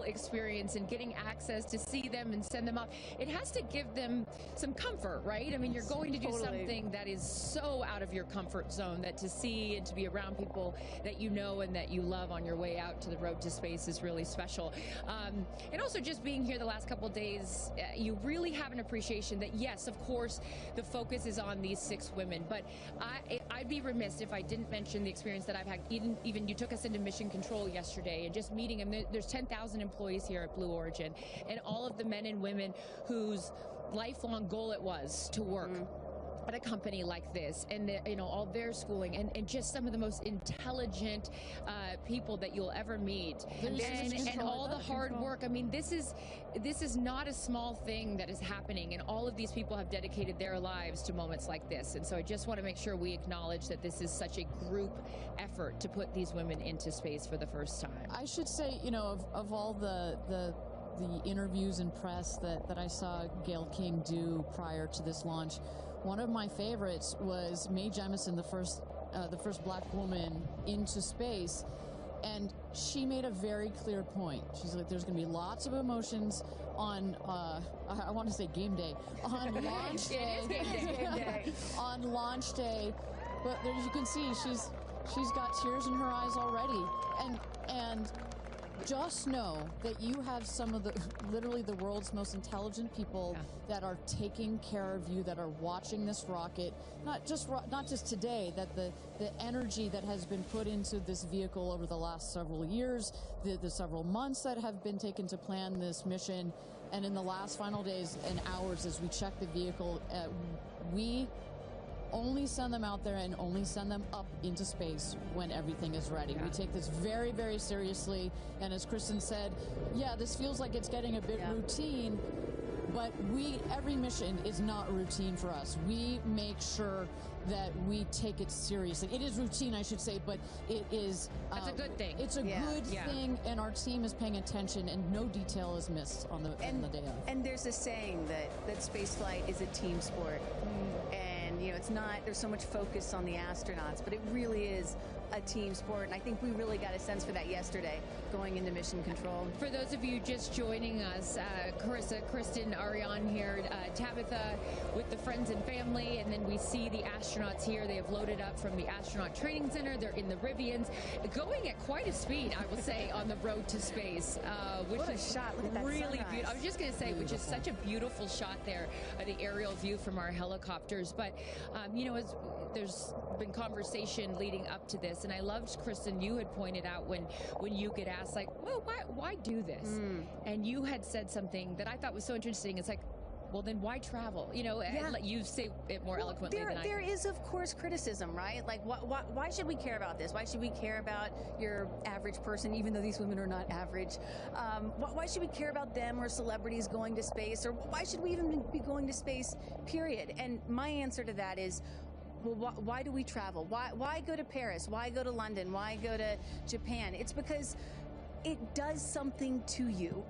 experience, and getting access to see them and send them off, it has to give them some comfort, right? I mean, you're going to do something that is so out of your comfort zone, that to see and to be around people that you know and that you love on your way out to the road to space is really special. And also just being here the last couple of days, you really have an appreciation that, yes, of course, the focus is on these 6 women, but I'd be remiss if I didn't mention the experience that I've had. Even you took us into mission control yesterday, and just meeting them. There's 10,000 employees here at Blue Origin, and all of the men and women whose lifelong goal it was to work at a company like this, and all their schooling, and just some of the most intelligent people that you'll ever meet, and all the hard work. I mean, this is not a small thing that is happening, and all of these people have dedicated their lives to moments like this. And so I just want to make sure we acknowledge that this is such a group effort to put these women into space for the first time. I should say, of all the interviews and press that I saw Gail King do prior to this launch, one of my favorites was Mae Jemison, the first black woman into space, and she made a very clear point. She's like, there's going to be lots of emotions on, I want to say game day, on launch day. It is game day. On launch day, but as you can see, she's got tears in her eyes already, and just know that you have some of literally the world's most intelligent people that are taking care of you, that are watching this rocket, not just today, that the energy that has been put into this vehicle over the last several years, the several months that have been taken to plan this mission, and in the last final days and hours as we check the vehicle, we only send them out there and only send them up into space when everything is ready. We take this very, very seriously, and as Kristen said, this feels like it's getting a bit routine, but every mission is not routine for us. We make sure that we take it seriously. It is routine, I should say, but it is... That's a good thing. It's a good thing, and our team is paying attention, and no detail is missed on the day of. And there's a saying that spaceflight is a team sport. It's not, there's so much focus on the astronauts, but it really is a team sport, and I think we really got a sense for that yesterday going into mission control. For those of you just joining us, Carissa, Kristen, Ariane here, Tabitha with the friends and family, and then we see the astronauts here. They have loaded up from the astronaut training center. They're in the Rivians, going at quite a speed, I will say, on the road to space, which what a is shot. Look at that really sunrise. beautiful. I was just going to say, which is such a beautiful shot there, the aerial view from our helicopters. But there's been conversation leading up to this, and I loved, Kristen, you had pointed out when you get asked, like, well, why do this? And you had said something that I thought was so interesting. It's like, well, then why travel? You say it more eloquently than I do. There is, of course, criticism, right? Like, why should we care about this? Why should we care about your average person, even though these women are not average? Why should we care about them or celebrities going to space? Or why should we even be going to space, period? And my answer to that is, well, why do we travel? Why go to Paris? Why go to London? Why go to Japan? It's because it does something to you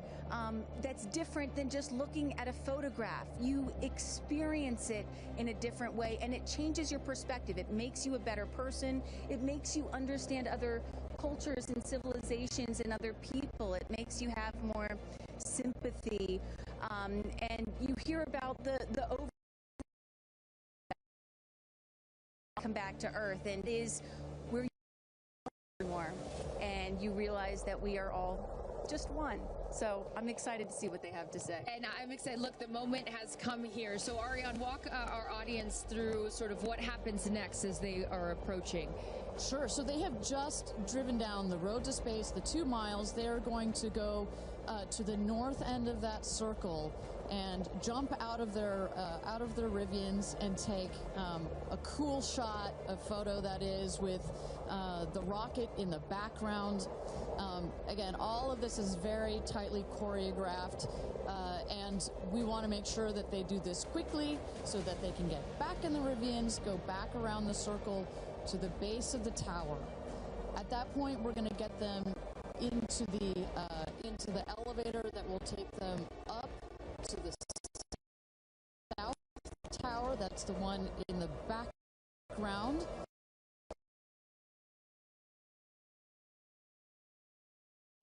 that's different than just looking at a photograph. You experience it in a different way, and it changes your perspective. It makes you a better person. It makes you understand other cultures and civilizations and other people. It makes you have more sympathy, and you hear about the come back to Earth, and it is where you more, and you realize that we are all just one. So I'm excited to see what they have to say. And I'm excited. Look, the moment has come here. So Ariane, walk our audience through sort of what happens next as they are approaching. Sure. So they have just driven down the road to space, the 2 miles. They're going to go to the north end of that circle and jump out of their Rivians and take a cool shot, a photo that is, with the rocket in the background. Again, all of this is very tightly choreographed, and we want to make sure that they do this quickly so that they can get back in the Rivians, go back around the circle to the base of the tower. At that point, we're going to get them into the elevator that will take them up to the south tower. That's the one in the background.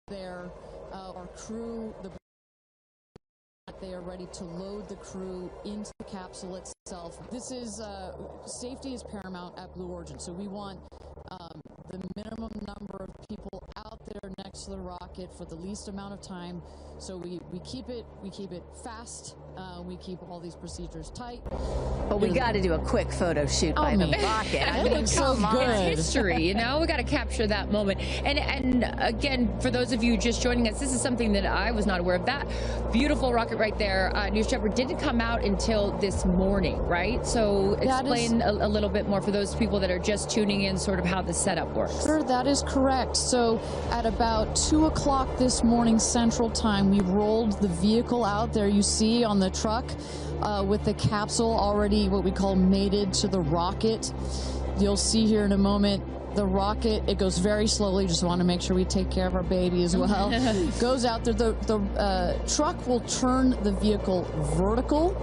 There, our crew, they are ready to load the crew into the capsule itself. This is, safety is paramount at Blue Origin, so we want the minimum number of people out there next to the rocket for the least amount of time. So we keep it fast. We keep all these procedures tight. But we got to do a quick photo shoot by the rocket. I mean, it's so good. It's history, you know. We got to capture that moment. And again, for those of you just joining us, this is something that I was not aware of. That beautiful rocket right there, News Shepherd, didn't come out until this morning, right? So explain a little bit more for those people that are just tuning in, sort of how the setup works. Sure, that is correct. So at about 2 o'clock this morning Central Time, we rolled the vehicle out there. You see on the truck with the capsule already what we call mated to the rocket. You'll see here in a moment the rocket, it goes very slowly. Just want to make sure we take care of our baby as well. Goes out there. The truck will turn the vehicle vertical.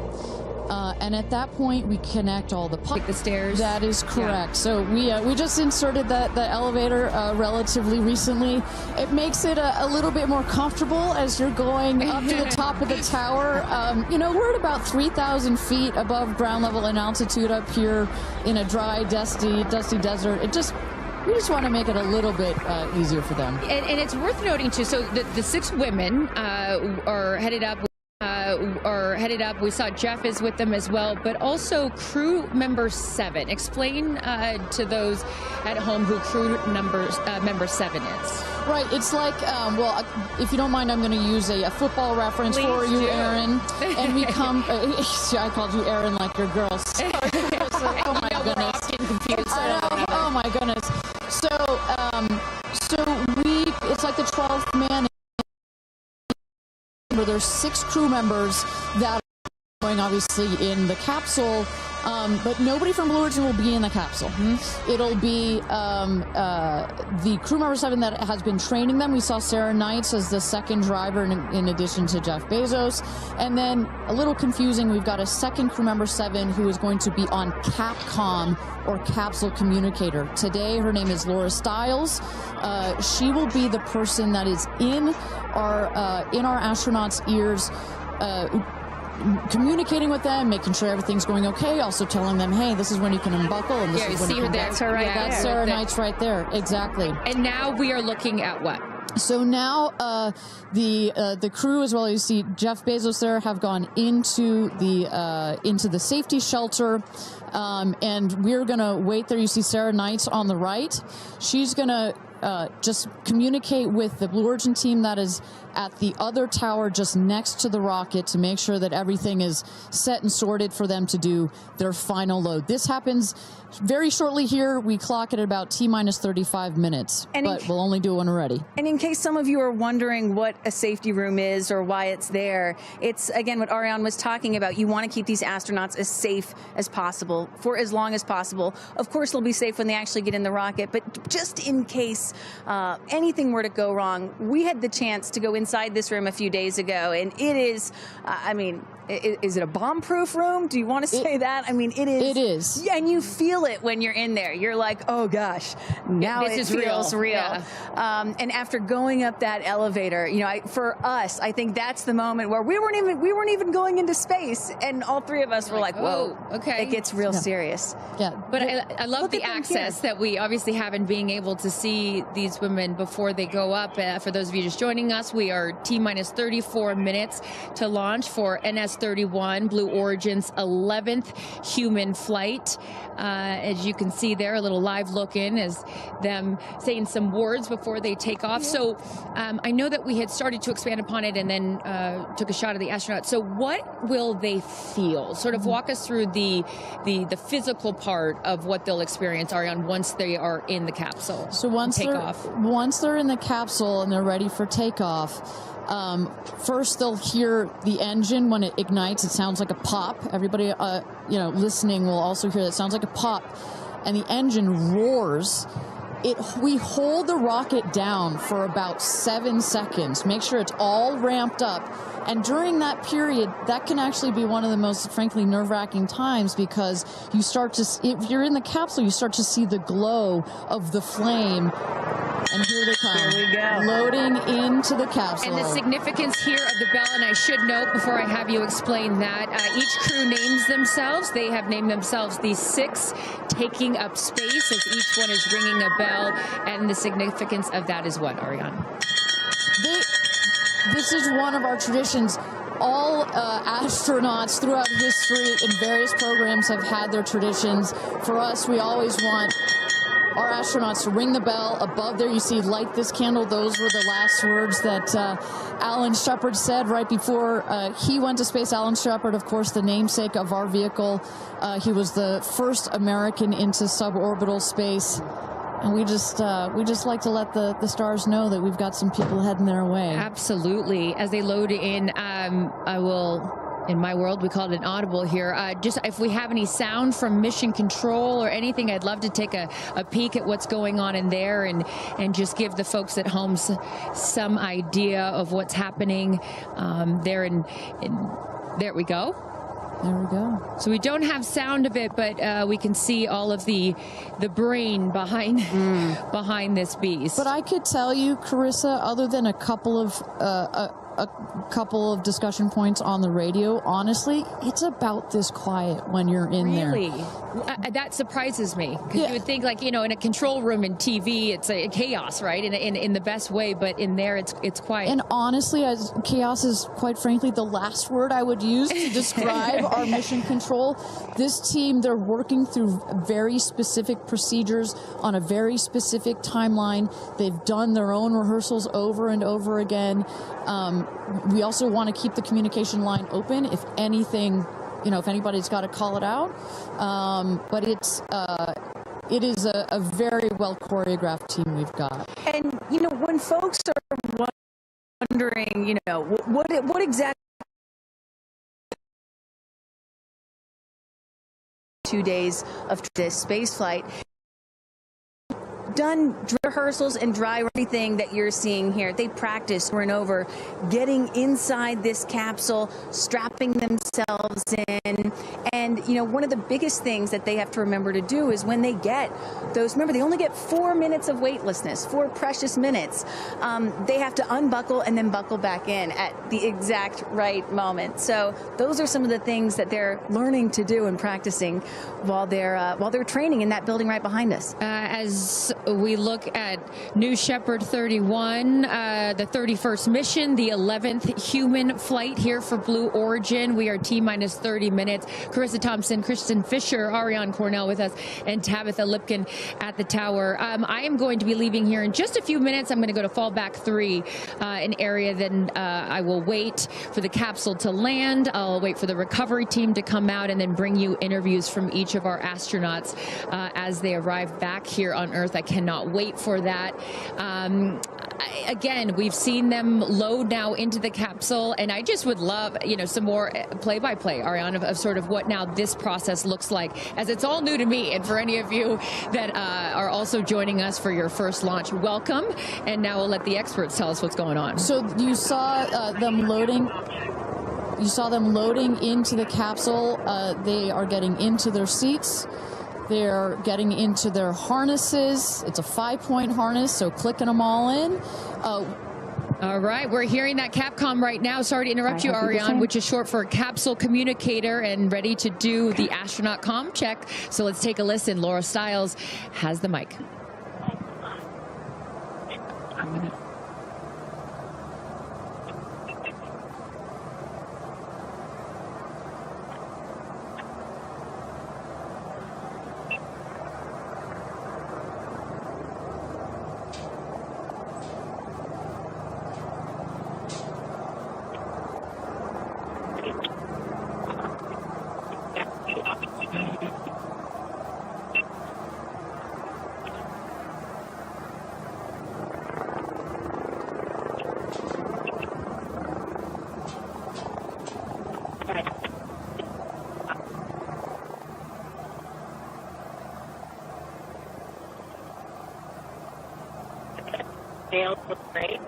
And at that point, we connect all the pipes. Like the stairs? That is correct. Yeah. So we just inserted the elevator relatively recently. It makes it a little bit more comfortable as you're going up to the top of the tower. You know, we're at about 3,000 feet above ground level in altitude up here in a dry, dusty desert. We just want to make it a little bit easier for them. And it's worth noting, too, so the 6 women are headed up. We saw Jeff is with them as well, but also crew member 7. Explain to those at home who crew member 7 is. Right, it's like, well, if you don't mind, I'm going to use a football reference for you, Aaron. And we come, I called you Aaron like your girl. Sorry. Oh my goodness. Oh my goodness. So it's like the 12th man. There's 6 crew members that are going obviously in the capsule, but nobody from Blue Origin will be in the capsule. It'll be the crew member 7 that has been training them. We saw Sarah Knights as the second driver in addition to Jeff Bezos. And then, a little confusing, we've got a second crew member 7 who is going to be on Capcom, or capsule communicator. Today, her name is Laura Stiles. She will be the person that is in our astronauts' ears, communicating with them, making sure everything's going okay, also telling them, hey, this is when you can unbuckle, and this is when you can... That's her right there. That's Sarah Knights right there, exactly. And now we are looking at what? So now the crew, as well as you see Jeff Bezos there, have gone into the safety shelter, and we're gonna wait there. You see Sarah Knights on the right. She's gonna just communicate with the Blue Origin team that is at the other tower just next to the rocket to make sure that everything is set and sorted for them to do their final load. This happens very shortly here. We clock it at about T-minus 35 minutes, but we'll only do it when we're ready. And in case some of you are wondering what a safety room is or why it's there, it's, again, what Ariane was talking about. You want to keep these astronauts as safe as possible for as long as possible. Of course, they'll be safe when they actually get in the rocket, but just in case anything were to go wrong, we had the chance to go inside this room a few days ago, and it is, I mean, is it a bomb-proof room? Do you want to say that? I mean, it is. It is. Yeah, and you feel it when you're in there. You're like, oh gosh, now this feels real. Yeah. And after going up that elevator, you know, for us, I think that's the moment where we weren't even going into space, and all 3 of us were like, whoa, okay, it gets real serious. Yeah, but I love the access that we obviously have in being able to see these women before they go up. For those of you just joining us, we are T-minus 34 minutes to launch for NS-31, Blue Origin's 11th human flight. As you can see there, a little live look in as them saying some words before they take off. Yeah. So I know that we had started to expand upon it and then took a shot of the astronauts. So what will they feel? Sort of walk us through the physical part of what they'll experience, Ariane, once they are in the capsule. So once they're in the capsule and they're ready for takeoff, first they'll hear the engine when it ignites. It sounds like a pop. Everybody, listening will also hear that. It sounds like a pop, and the engine roars. We hold the rocket down for about 7 seconds. Make sure it's all ramped up. And during that period, that can actually be one of the most, frankly, nerve-wracking times, because you start to, if you're in the capsule, you start to see the glow of the flame And here they come. Here we go. Loading into the capsule. And the significance here of the bell, and I should note before I have you explain that, each crew names themselves. They have named themselves the 6 taking up space as each one is ringing a bell. And the significance of that is what, Ariane? This is one of our traditions. All astronauts throughout history in various programs have had their traditions. For us, we always want our astronauts to ring the bell. Above there, you see, light this candle. Those were the last words that Alan Shepard said right before he went to space. Alan Shepard, of course, the namesake of our vehicle. He was the first American into suborbital space. And we just like to let the stars know that we've got some people heading their way. Absolutely. As they load in, I will, in my world, we call it an audible here. Just if we have any sound from mission control or anything, I'd love to take a peek at what's going on in there and just give the folks at home some idea of what's happening there. There we go. There we go. So we don't have sound of it, but we can see all of the brain behind this beast. But I could tell you, Carissa, other than a couple of discussion points on the radio, honestly, it's about this quiet when you're in there. Really? That surprises me. Because you would think, like, in a control room in TV, it's a chaos, right? In the best way, but in there, it's quiet. And honestly, chaos is, quite frankly, the last word I would use to describe our mission control. This team, they're working through very specific procedures on a very specific timeline. They've done their own rehearsals over and over again. We also want to keep the communication line open if anything, if anybody's got to call it out. But it is a very well choreographed team we've got. And, when folks are wondering, what exactly 2 days of this space flight, done rehearsals and dry everything that you're seeing here. They practice over and over getting inside this capsule, strapping themselves in. And, one of the biggest things that they have to remember to do is when they get those, remember, they only get 4 minutes of weightlessness, 4 precious minutes. They have to unbuckle and then buckle back in at the exact right moment. So those are some of the things that they're learning to do and practicing while they're training in that building right behind us. As we look at New Shepard 31, the 31st mission, the 11th human flight here for Blue Origin. We are T-minus 30 minutes. Carissa Thompson, Kristen Fisher, Ariane Cornell with us, and Tabitha Lipkin at the tower. I am going to be leaving here in just a few minutes. I'm going to go to fallback 3, an area. Then I will wait for the capsule to land. I'll wait for the recovery team to come out and then bring you interviews from each of our astronauts as they arrive back here on Earth. I cannot wait for that. Again, we've seen them load now into the capsule, and I just would love, some more play-by-play, Ariane, of sort of what now this process looks like, as it's all new to me. And for any of you that are also joining us for your first launch, welcome. And now we'll let the experts tell us what's going on. So you saw them loading. You saw them loading into the capsule. They are getting into their seats. They're getting into their harnesses. It's a 5-point harness, so clicking them all in. All right, we're hearing that Capcom right now. Sorry to interrupt you, Ariane, which is short for Capsule Communicator, and ready to do the astronaut comm check. So let's take a listen. Laura Stiles has the mic. Great.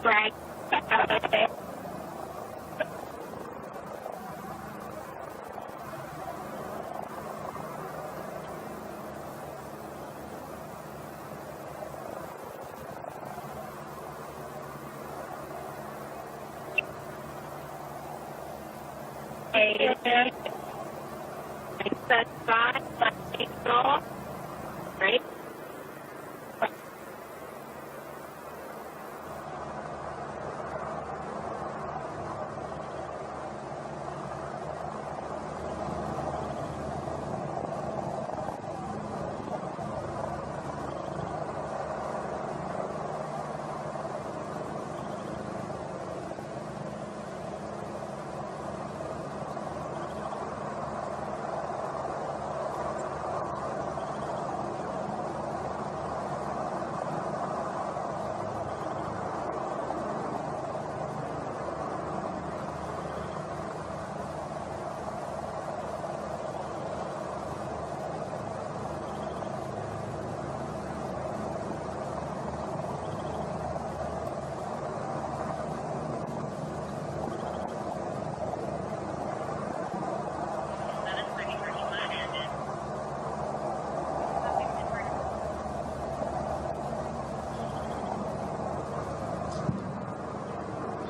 Right. Right.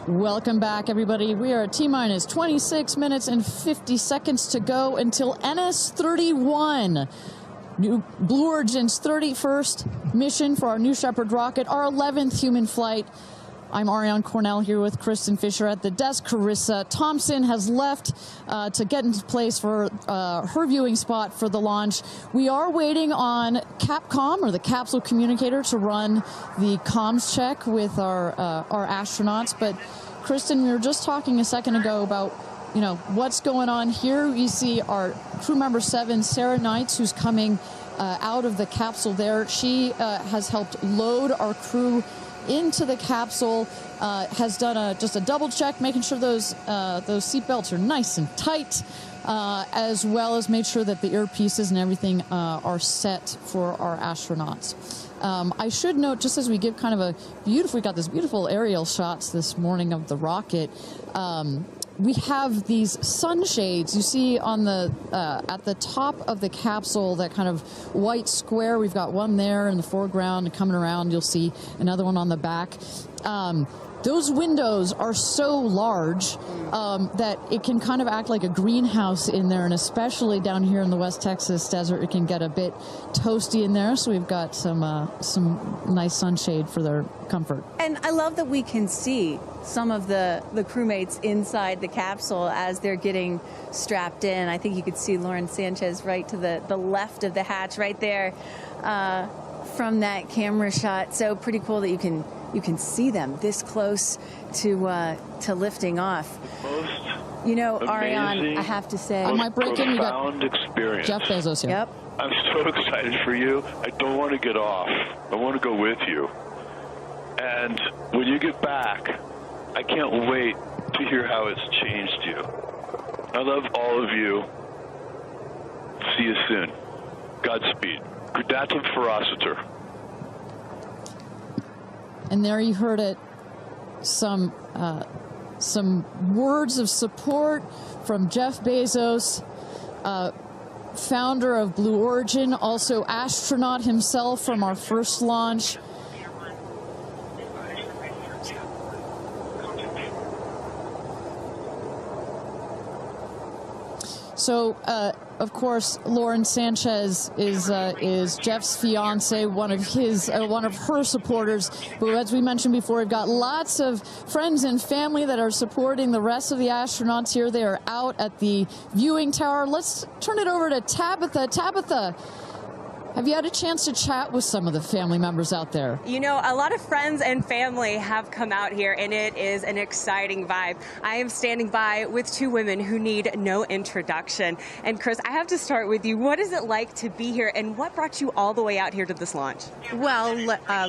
Welcome back, everybody. We are at T-minus 26 minutes and 50 seconds to go until NS-31, New Blue Origin's 31st mission for our New Shepard rocket, our 11th human flight. I'm Ariane Cornell here with Kristen Fisher at the desk. Carissa Thompson has left to get into place for her viewing spot for the launch. We are waiting on Capcom, or the capsule communicator, to run the comms check with our astronauts. But Kristen, we were just talking a second ago about, you know, what's going on here. You see our crew member 7, Sarah Knights, who's coming out of the capsule there. She has helped load our crew into the capsule, has done just a double check, making sure those seatbelts are nice and tight, as well as made sure that the earpieces and everything are set for our astronauts. I should note, just as we give kind of a beautiful, we got this beautiful aerial shots this morning of the rocket. We have these sunshades you see on the at the top of the capsule, that kind of white square. We've got one there in the foreground, and coming around you'll see another one on the back. Those windows are so large that it can kind of act like a greenhouse in there, and especially down here in the West Texas desert, it can get a bit toasty in there. So we've got some nice sunshade for their comfort. And I love that we can see some of the crewmates inside the capsule as they're getting strapped in. I think you could see Lauren Sanchez right to the left of the hatch right there from that camera shot. So pretty cool that you can see them this close to lifting off. You know, Ariane, I have to say, I might break in. We got profound experience. Jeff Bezos here. Yep. I'm so excited for you. I don't want to get off. I want to go with you. And when you get back, I can't wait to hear how it's changed you. I love all of you. See you soon. Godspeed. Gradatum ferociter. And there you heard it. Some words of support from Jeff Bezos, founder of Blue Origin, also astronaut himself from our first launch. So, of course, Lauren Sanchez is Jeff's fiance, one of her supporters. But as we mentioned before, we've got lots of friends and family that are supporting the rest of the astronauts here. They are out at the viewing tower. Let's turn it over to Tabitha. Tabitha, have you had a chance to chat with some of the family members out there? You know, a lot of friends and family have come out here, and it is an exciting vibe. I am standing by with two women who need no introduction. And Chris, I have to start with you. What is it like to be here, and what brought you all the way out here to this launch? Well,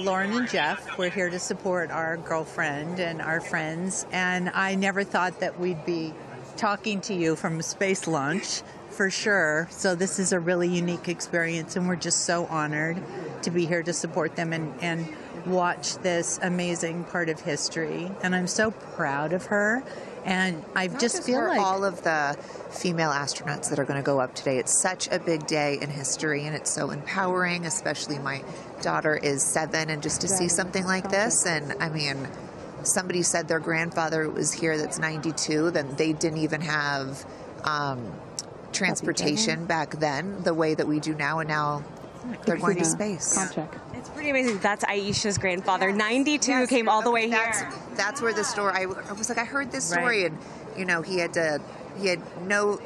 Lauren and Jeff, we're here to support our girlfriend and our friends, and I never thought that we'd be talking to you from a space launch. For sure. So this is a really unique experience, and we're just so honored to be here to support them and watch this amazing part of history, and I'm so proud of her. And I just feel like all of the female astronauts that are going to go up today. It's such a big day in history, and it's so empowering, especially my daughter is 7, and just to see something like this. And I mean, somebody said their grandfather was here that's 92, then they didn't even have transportation back then the way that we do now, and now they're going to space. It's pretty amazing. That's Aisha's grandfather. 92 came all the way here. That's where the story. I was like, I heard this story, and you know, he had no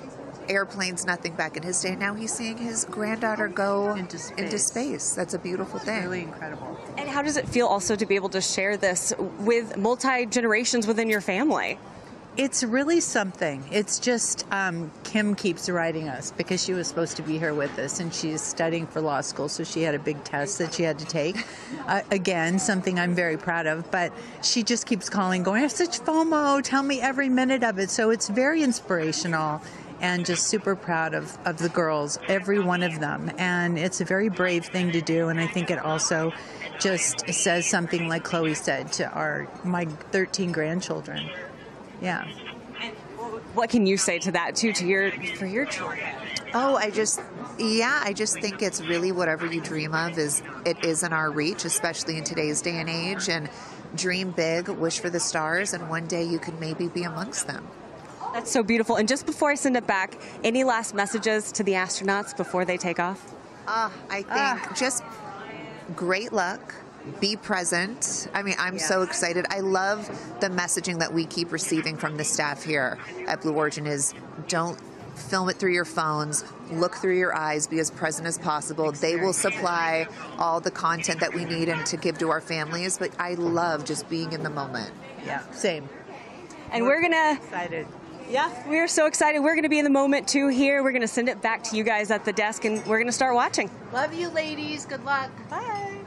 airplanes, nothing back in his day. Now he's seeing his granddaughter go into space. That's a beautiful thing. It's really incredible. And how does it feel also to be able to share this with multi-generations within your family? It's really something. It's just Kim keeps writing us because she was supposed to be here with us, and she's studying for law school, so she had a big test that she had to take. Again, something I'm very proud of, but she just keeps calling, going, I have such FOMO, tell me every minute of it. So it's very inspirational, and just super proud of the girls, every one of them. And it's a very brave thing to do, and I think it also just says something, like Chloe said, to my 13 grandchildren. Yeah. And what can you say to that too, for your children? Oh, I just think it's really whatever you dream of is in our reach, especially in today's day and age. And dream big, wish for the stars, and one day you could maybe be amongst them. That's so beautiful. And just before I send it back, any last messages to the astronauts before they take off? I think just great luck. Be present. I mean, I'm so excited. I love the messaging that we keep receiving from the staff here at Blue Origin is don't film it through your phones, look through your eyes, be as present as possible. They will supply all the content that we need and to give to our families, but I love just being in the moment. Yeah, same. And we're gonna excited. Yeah, we're so excited. We're going to be in the moment too here. We're going to send it back to you guys at the desk, and we're going to start watching. Love you, ladies. Good luck. Bye.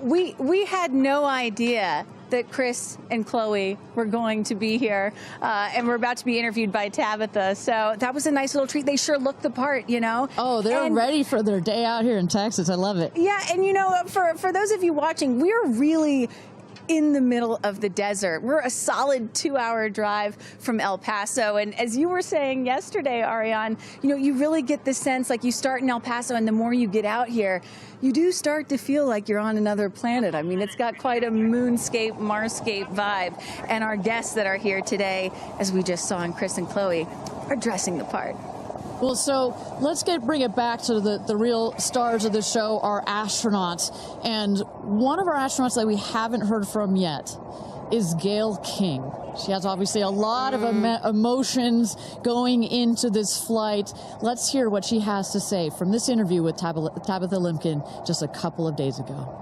We had no idea that Chris and Chloe were going to be here, and we're about to be interviewed by Tabitha. So that was a nice little treat. They sure looked the part, you know. Oh, they're ready for their day out here in Texas. I love it. Yeah, and you know, for those of you watching, we're really in the middle of the desert. We're a solid 2-hour drive from El Paso. And as you were saying yesterday, Ariane, you know, you really get the sense like you start in El Paso, and the more you get out here, you do start to feel like you're on another planet. I mean, it's got quite a moonscape, Marscape vibe. And our guests that are here today, as we just saw in Chris and Chloe, are dressing the part. Well, so let's bring it back to the real stars of the show, our astronauts. And one of our astronauts that we haven't heard from yet is Gail King. She has obviously a lot of emotions going into this flight. Let's hear what she has to say from this interview with Tabitha Limkin just a couple of days ago.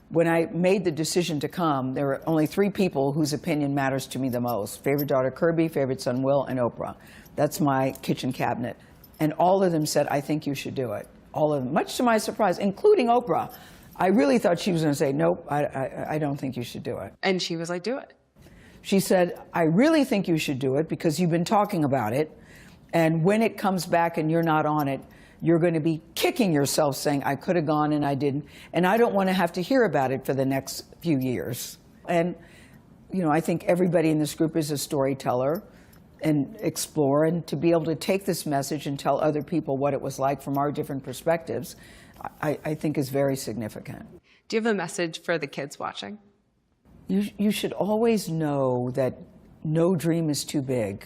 When I made the decision to come, there were only 3 people whose opinion matters to me the most. Favorite daughter Kirby, favorite son Will, and Oprah. That's my kitchen cabinet. And all of them said, I think you should do it. All of them, much to my surprise, including Oprah. I really thought she was going to say, nope, I don't think you should do it. And she was like, do it. She said, I really think you should do it because you've been talking about it. And when it comes back and you're not on it, you're going to be kicking yourself saying, I could have gone and I didn't. And I don't want to have to hear about it for the next few years. And, you know, I think everybody in this group is a storyteller and explore, and to be able to take this message and tell other people what it was like from our different perspectives, I think is very significant. Do you have a message for the kids watching? You should always know that no dream is too big.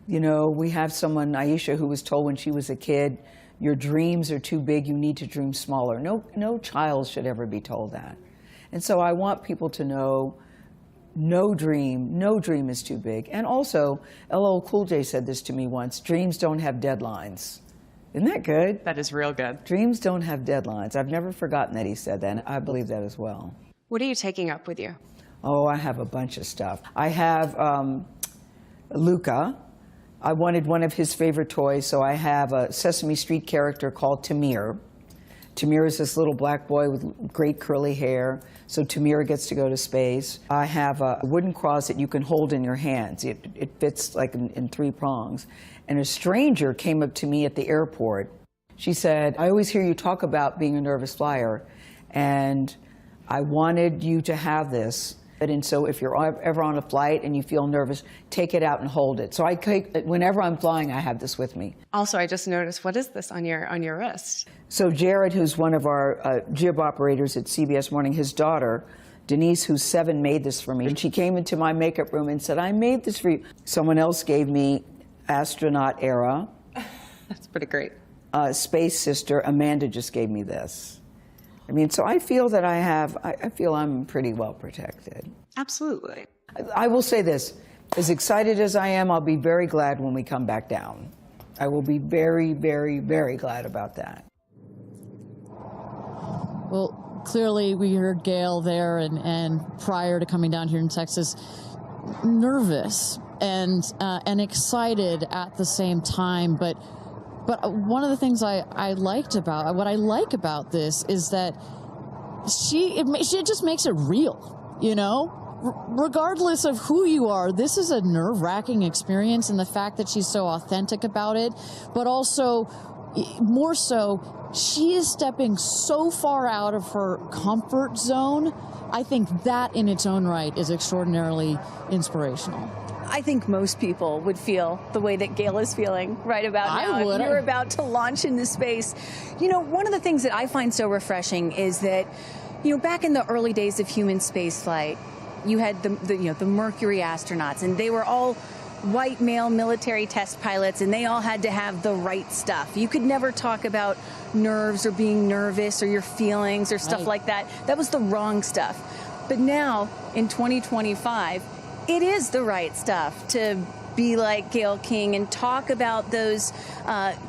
You know, we have someone, Aisha, who was told when she was a kid, your dreams are too big, you need to dream smaller. No child should ever be told that. And so I want people to know no dream is too big. And also, LL Cool J said this to me once, dreams don't have deadlines. Isn't that good? That is real good. Dreams don't have deadlines. I've never forgotten that he said that, and I believe that as well. What are you taking up with you? Oh, I have a bunch of stuff. I have Luca. I wanted one of his favorite toys, so I have a Sesame Street character called Tamir. Tamir is this little black boy with great curly hair, so Tamir gets to go to space. I have a wooden cross that you can hold in your hands. It fits like in 3 prongs. And a stranger came up to me at the airport. She said, I always hear you talk about being a nervous flyer, And I wanted you to have this. And so if you're ever on a flight and you feel nervous, take it out and hold it. So whenever I'm flying, I have this with me. Also, I just noticed, what is this on your wrist? So Jared, who's one of our jib operators at CBS Morning, his daughter, Denise, who's 7, made this for me. And she came into my makeup room and said, I made this for you. Someone else gave me astronaut era. That's pretty great. Space sister, Amanda, just gave me this. I mean, so I feel that I feel I'm pretty well protected. Absolutely. I will say this, as excited as I am, I'll be very glad when we come back down. I will be very, very, very glad about that. Well, clearly we heard Gail there and prior to coming down here in Texas, nervous and excited at the same time, but one of the things I like about this is that she just makes it real, you know? Regardless of who you are, this is a nerve-wracking experience, and the fact that she's so authentic about it, but also, more so, she is stepping so far out of her comfort zone. I think that in its own right is extraordinarily inspirational. I think most people would feel the way that Gail is feeling right about now. If you're about to launch into space. You know, one of the things that I find so refreshing is that, you know, back in the early days of human spaceflight, you had the Mercury astronauts, and they were all white male military test pilots, and they all had to have the right stuff. You could never talk about nerves or being nervous or your feelings or stuff like that. That was the wrong stuff. But now, in 2025, it is the right stuff to be like Gail King and talk about those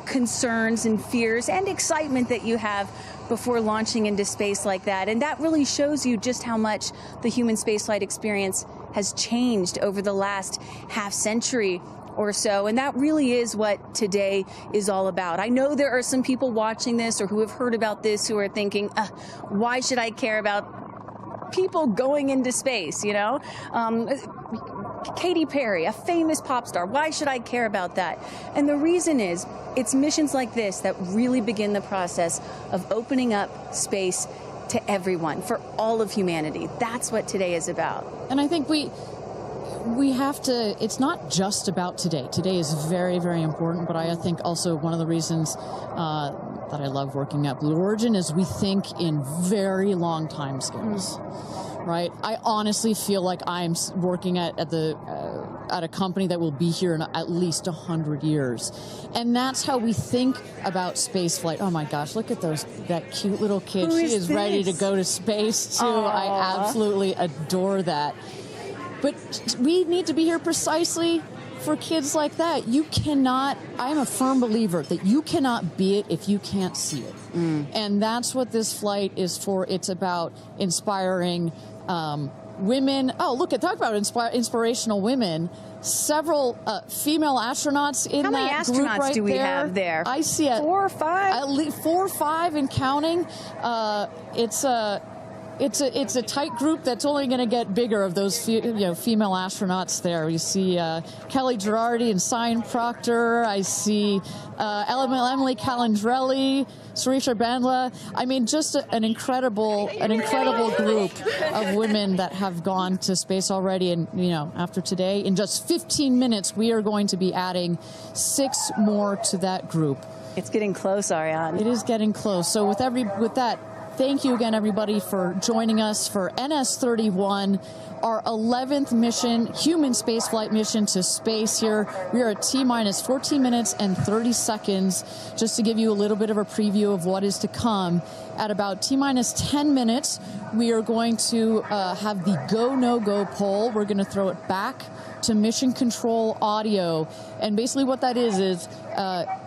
concerns and fears and excitement that you have before launching into space like that. And that really shows you just how much the human spaceflight experience has changed over the last half century or so. And that really is what today is all about. I know there are some people watching this or who have heard about this who are thinking, why should I care about people going into space, you know? Katy Perry, a famous pop star. Why should I care about that? And the reason is, it's missions like this that really begin the process of opening up space to everyone, for all of humanity. That's what today is about. And I think we have to, it's not just about today. Today is very, very important, but I think also one of the reasons that I love working at Blue Origin is we think in very long time scales. Right? I honestly feel like I'm working at a company that will be here in at least 100 years. And that's how we think about space flight. Oh my gosh, look at that cute little kid. She is ready to go to space too. Aww. I absolutely adore that. But we need to be here precisely for kids like that. You cannot, I'm a firm believer that you cannot be it if you can't see it. And that's what this flight is for. It's about inspiring women. Oh, look, talk about inspirational women. Several female astronauts in that group right there. How many astronauts do we have there? I see it. 4 or 5? At least 4 or 5 and counting. It's a tight group that's only going to get bigger of those female astronauts there. You see Kelly Girardi and Cyan Proctor. I see Emily Calandrelli, Sarisha Bandla. I mean, just an incredible group of women that have gone to space already. And, you know, after today, in just 15 minutes, we are going to be adding 6 more to that group. It's getting close, Ariane. It is getting close. So with that, thank you again, everybody, for joining us for NS-31, our 11th mission, human spaceflight mission to space here. We are at T-minus 14 minutes and 30 seconds. Just to give you a little bit of a preview of what is to come, at about T-minus 10 minutes, we are going to have the go, no-go poll. We're going to throw it back to mission control audio. And basically what that is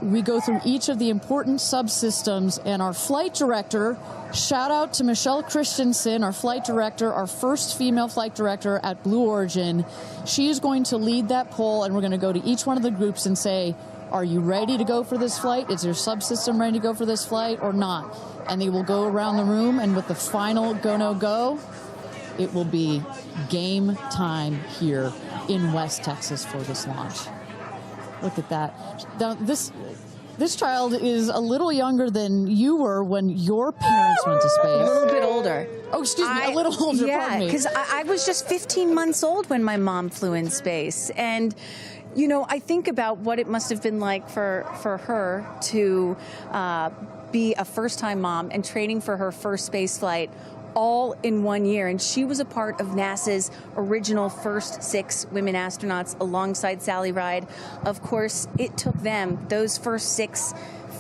we go through each of the important subsystems, and our flight director, shout out to Michelle Christensen, our flight director, our first female flight director at Blue Origin. She is going to lead that poll, and we're going to go to each one of the groups and say, are you ready to go for this flight? Is your subsystem ready to go for this flight or not? And they will go around the room, and with the final go, no, go, it will be game time here in West Texas for this launch. Look at that. this child is a little younger than you were when your parents went to space. A little bit older. Oh, excuse me, a little older, pardon me. because I was just 15 months old when my mom flew in space. And, you know, I think about what it must have been like for her to be a first-time mom and training for her first space flight all in 1 year. And she was a part of NASA's original first 6 women astronauts alongside Sally Ride. Of course, it took them, those first 6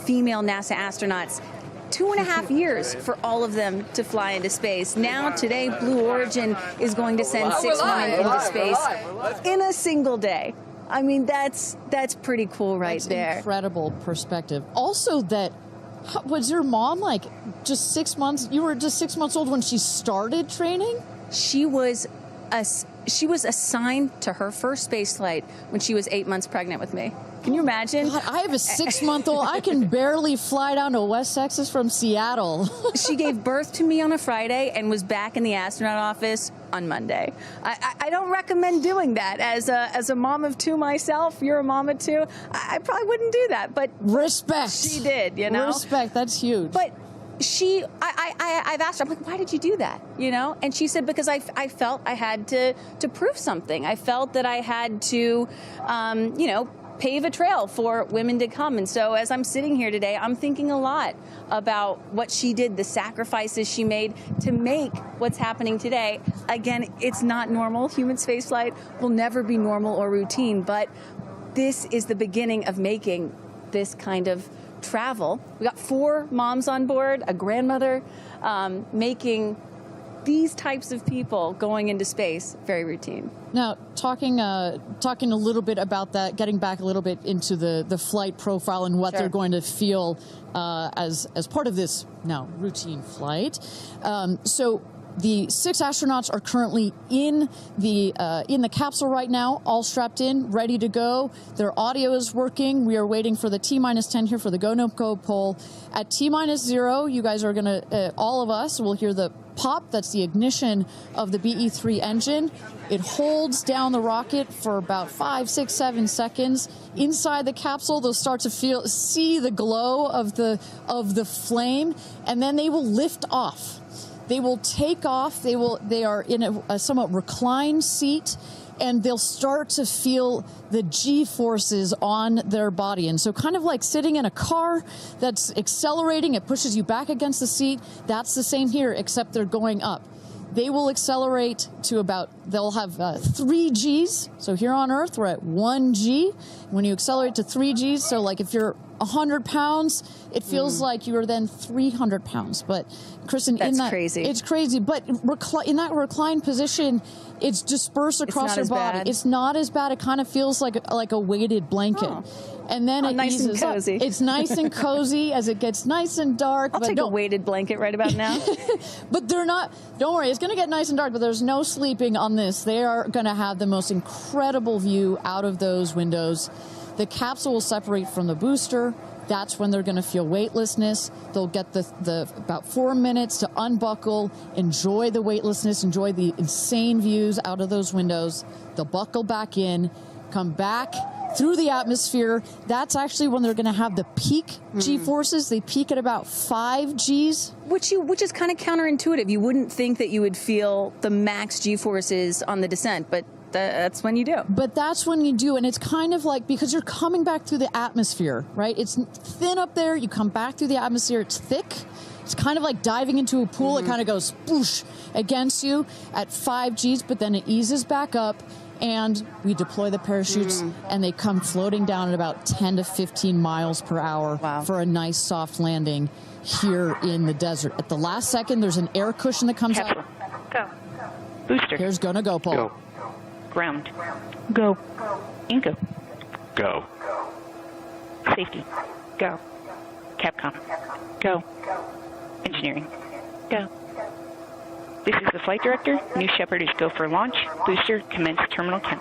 female NASA astronauts, 2.5 years for all of them to fly into space. Now, today, Blue Origin is going to send 6 women into space in a single day. I mean, that's pretty cool That's there. Incredible perspective. Also, that was your mom like just 6 months? You were just 6 months old when she started training? She was assigned to her first space flight when she was 8 months pregnant with me. Can you imagine? God, I have a 6-month-old. I can barely fly down to West Texas from Seattle. She gave birth to me on a Friday and was back in the astronaut office on Monday. I don't recommend doing that. As a mom of 2 myself, you're a mom of 2, I probably wouldn't do that. But respect. She did, you know? Respect, that's huge. But I've asked her, I'm like, why did you do that? You know? And she said, because I felt I had to prove something. I felt that I had to, you know, pave a trail for women to come. And so as I'm sitting here today, I'm thinking a lot about what she did, the sacrifices she made to make what's happening today. Again, it's not normal. Human spaceflight will never be normal or routine, but this is the beginning of making this kind of travel. We got 4 moms on board, a grandmother, making these types of people going into space very routine. Now, talking a little bit about that, getting back a little bit into the flight profile and what they're going to feel as part of this now routine flight. So the 6 astronauts are currently in the capsule right now, all strapped in, ready to go. Their audio is working. We are waiting for the T-10 here for the go no go poll. At T-0, you guys are going to, all of us will hear the pop. That's the ignition of the BE-3 engine. It holds down the rocket for about 5, 6, 7 seconds. Inside the capsule, they'll start to see the glow of the flame, and then they will lift off. They will take off. They are in a somewhat reclined seat, and they'll start to feel the G-forces on their body. And so kind of like sitting in a car that's accelerating, it pushes you back against the seat. That's the same here, except they're going up. They will accelerate to they'll have 3 Gs. So here on Earth, we're at 1 G. When you accelerate to 3 Gs, so like if you're 100 pounds, it feels like you are then 300 pounds. But Kristen, that's crazy. It's crazy. But in that reclined position, it's dispersed across your body. Bad. It's not as bad. It kind of feels like a weighted blanket. Oh. And then it nice eases and cozy. up. It's nice and cozy as it gets nice and dark. I'll take a weighted blanket right about now. But they're not, don't worry, it's going to get nice and dark, but there's no sleeping on this. They are going to have the most incredible view out of those windows. The capsule will separate from the booster. That's when they're going to feel weightlessness. They'll get the about 4 minutes to unbuckle, enjoy the weightlessness, enjoy the insane views out of those windows. They'll buckle back in, come back through the atmosphere. That's actually when they're going to have the peak G-forces. They peak at about 5 Gs. Which is kind of counterintuitive. You wouldn't think that you would feel the max G-forces on the descent, but that's when you do. But that's when you do, and it's kind of like, because you're coming back through the atmosphere, right? It's thin up there, you come back through the atmosphere, it's thick. It's kind of like diving into a pool. It kind of goes spoosh against you at 5 Gs, but then it eases back up, and we deploy the parachutes, and they come floating down at about 10 to 15 miles per hour for a nice soft landing here in the desert. At the last second, there's an air cushion that comes out. Go. Booster. Here's gonna go, Paul. Go. Ground. Go. And go. Go. Safety. Go. Capcom. Go. Engineering. Go. This is the flight director. New Shepard is go for launch. Booster, commence terminal 10.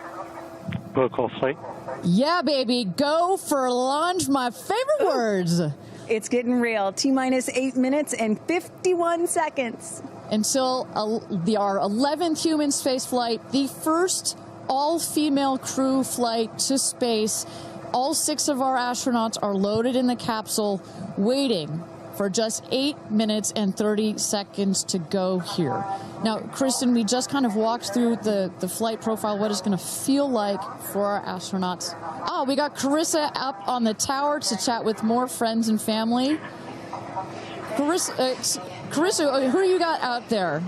Protocol flight. Yeah, baby. Go for launch. My favorite words. It's getting real. T-minus 8 minutes and 51 seconds. Until our 11th human space flight, the first all-female crew flight to space. All 6 of our astronauts are loaded in the capsule, waiting for just 8 minutes and 30 seconds to go here. Now, Kristen, we just kind of walked through the flight profile, what it's going to feel like for our astronauts. Oh, we got Carissa up on the tower to chat with more friends and family. Carissa, who you got out there?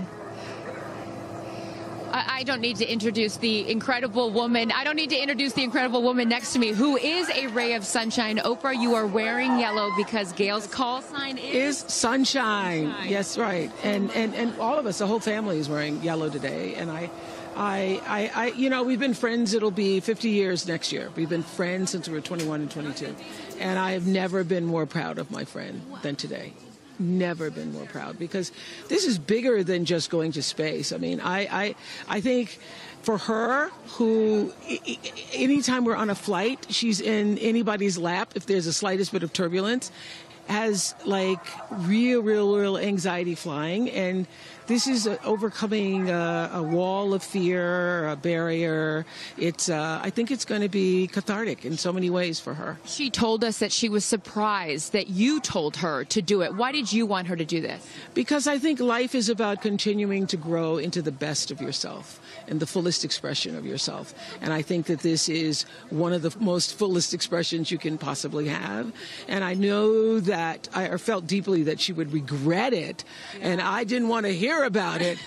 I don't need to introduce the incredible woman. I don't need to introduce the incredible woman next to me, who is a ray of sunshine. Oprah, you are wearing yellow because Gail's call sign is sunshine. Yes, right. And all of us, the whole family is wearing yellow today. And I, you know, we've been friends. It'll be 50 years next year. We've been friends since we were 21 and 22. And I have never been more proud of my friend than today. Never been more proud, because this is bigger than just going to space. I mean, I think for her, who anytime we're on a flight, she's in anybody's lap if there's the slightest bit of turbulence, has like real anxiety flying. And this is overcoming a wall of fear, a barrier. It's I think it's going to be cathartic in so many ways for her. She told us that she was surprised that you told her to do it. Why did you want her to do this? Because I think life is about continuing to grow into the best of yourself and the fullest expression of yourself. And I think that this is one of the most fullest expressions you can possibly have. And I know that I felt deeply that she would regret it. And I didn't want to hear about it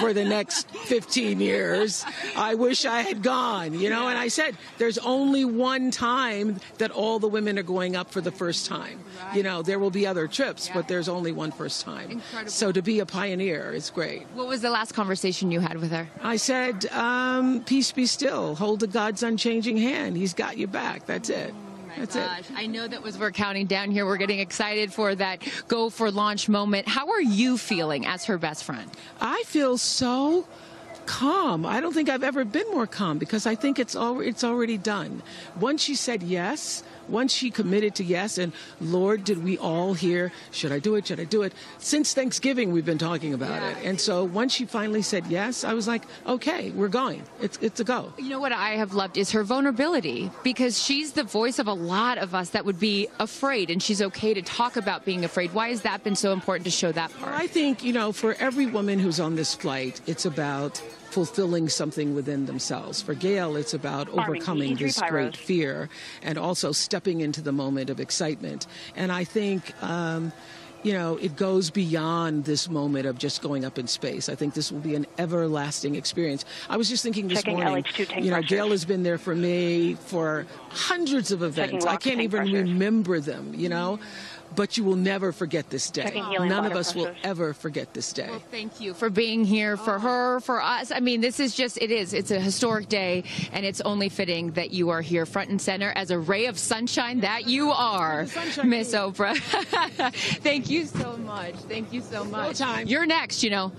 for the next 15 years. I wish I had gone, you know. And I said, there's only one time that all the women are going up for the first time. You know, there will be other trips, but there's only one first time. Incredible. So to be a pioneer is great. What was the last conversation you had with her? I said, peace be still. Hold the God's unchanging hand. He's got your back. That's it. That's it. I know that we're counting down here. We're getting excited for that go for launch moment. How are you feeling as her best friend? I feel so calm. I don't think I've ever been more calm, because I think it's already done. Once she said yes, once she committed to yes, and Lord, did we all hear, should I do it? Should I do it? Since Thanksgiving, we've been talking about it. And so once she finally said yes, I was like, okay, we're going. It's a go. You know what I have loved is her vulnerability, because she's the voice of a lot of us that would be afraid, and she's okay to talk about being afraid. Why has that been so important to show that part? I think, you know, for every woman who's on this flight, it's about fulfilling something within themselves. For Gail, it's about overcoming this great fear and also stepping into the moment of excitement. And I think, you know, it goes beyond this moment of just going up in space. I think this will be an everlasting experience. I was just thinking this morning, you know, Gail has been there for me for hundreds of events. I can't even remember them, you know. But you will never forget this day. None of us will ever forget this day. Well, thank you for being here, for her, for us. I mean, this is just, it's a historic day, and it's only fitting that you are here front and center as a ray of sunshine that you are, Miss Oprah. Thank you so much. Thank you so much. You're next, you know.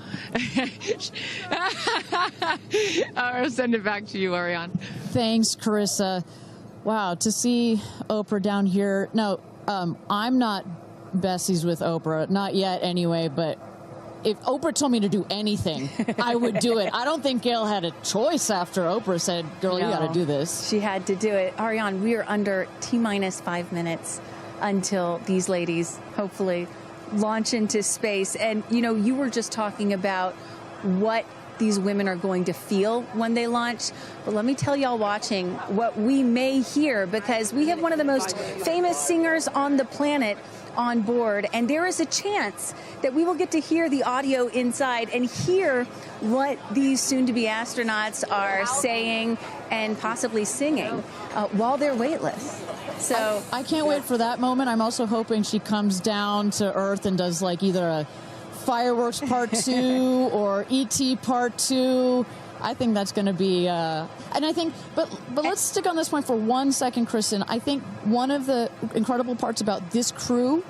I'll send it back to you, Ariane. Thanks, Carissa. Wow, to see Oprah down here. No, I'm not besties with Oprah, not yet anyway, but if Oprah told me to do anything, I would do it. I don't think Gail had a choice after Oprah said, girl, you got to do this. She had to do it. Ariane, we are under T-minus 5 minutes until these ladies hopefully launch into space. And, you know, you were just talking about what these women are going to feel when they launch. But let me tell y'all watching what we may hear, because we have one of the most famous singers on the planet on board, and there is a chance that we will get to hear the audio inside and hear what these soon-to-be astronauts are saying and possibly singing while they're weightless. So I can't wait for that moment. I'm also hoping she comes down to Earth and does like either a Fireworks Part 2 or E.T. Part 2. I think that's going to be, and I think, but let's stick on this point for 1 second, Kristen. I think one of the incredible parts about this crew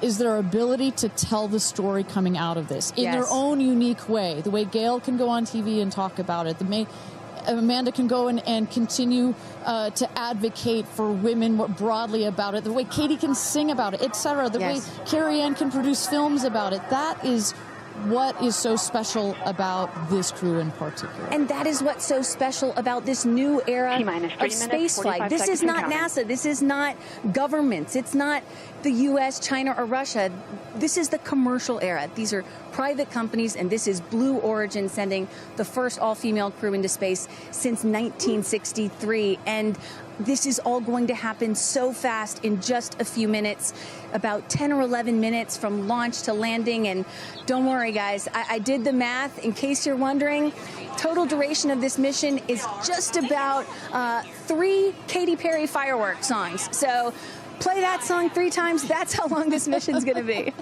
is their ability to tell the story coming out of this in their own unique way. The way Gail can go on TV and talk about it. Amanda can go and continue to advocate for women more broadly about it. The way Katy can sing about it, etc. The way Carrie Ann can produce films about it. That is what is so special about this crew in particular? And that is what's so special about this new era of spaceflight. This is not NASA. This is not governments. It's not the U.S., China, or Russia. This is the commercial era. These are private companies, and this is Blue Origin sending the first all-female crew into space since 1963. And this is all going to happen so fast in just a few minutes, about 10 or 11 minutes from launch to landing. And don't worry, guys, I did the math. In case you're wondering, total duration of this mission is just about 3 Katy Perry fireworks songs. So play that song 3 times. That's how long this mission's going to be.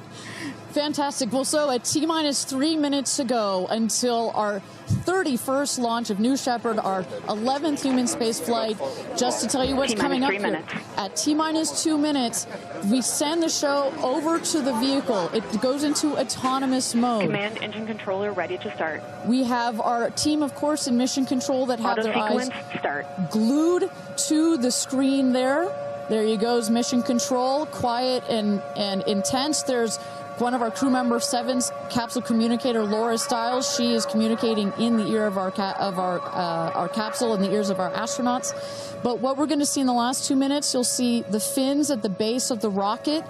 Fantastic. Well, so at T-minus 3 minutes to go until our 31st launch of New Shepard, our 11th human space flight. Just to tell you what's coming up here. At T-minus 2 minutes, we send the show over to the vehicle. It goes into autonomous mode. Command engine controller ready to start. We have our team, of course, in mission control that have their eyes glued to the screen there. There you goes, mission control, quiet and intense. There's one of our crew member 7's capsule communicator, Laura Stiles. She is communicating in the ear of our capsule, in the ears of our astronauts. But what we're going to see in the last 2 minutes, you'll see the fins at the base of the rocket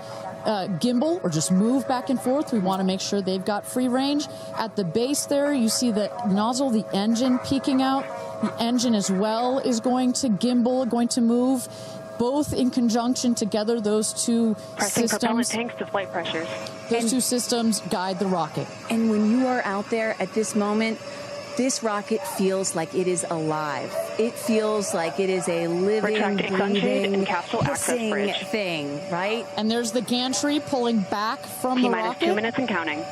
gimbal or just move back and forth. We want to make sure they've got free range. At the base there, you see the nozzle, the engine peeking out. The engine as well is going to gimbal, going to move. Both in conjunction together, those two systems. Propellant tanks to flight pressures. Those two systems guide the rocket. And when you are out there at this moment, this rocket feels like it is alive. It feels like it is a living, breathing, hissing thing, right? And there's the gantry pulling back from the rocket. T-minus 2 minutes and counting.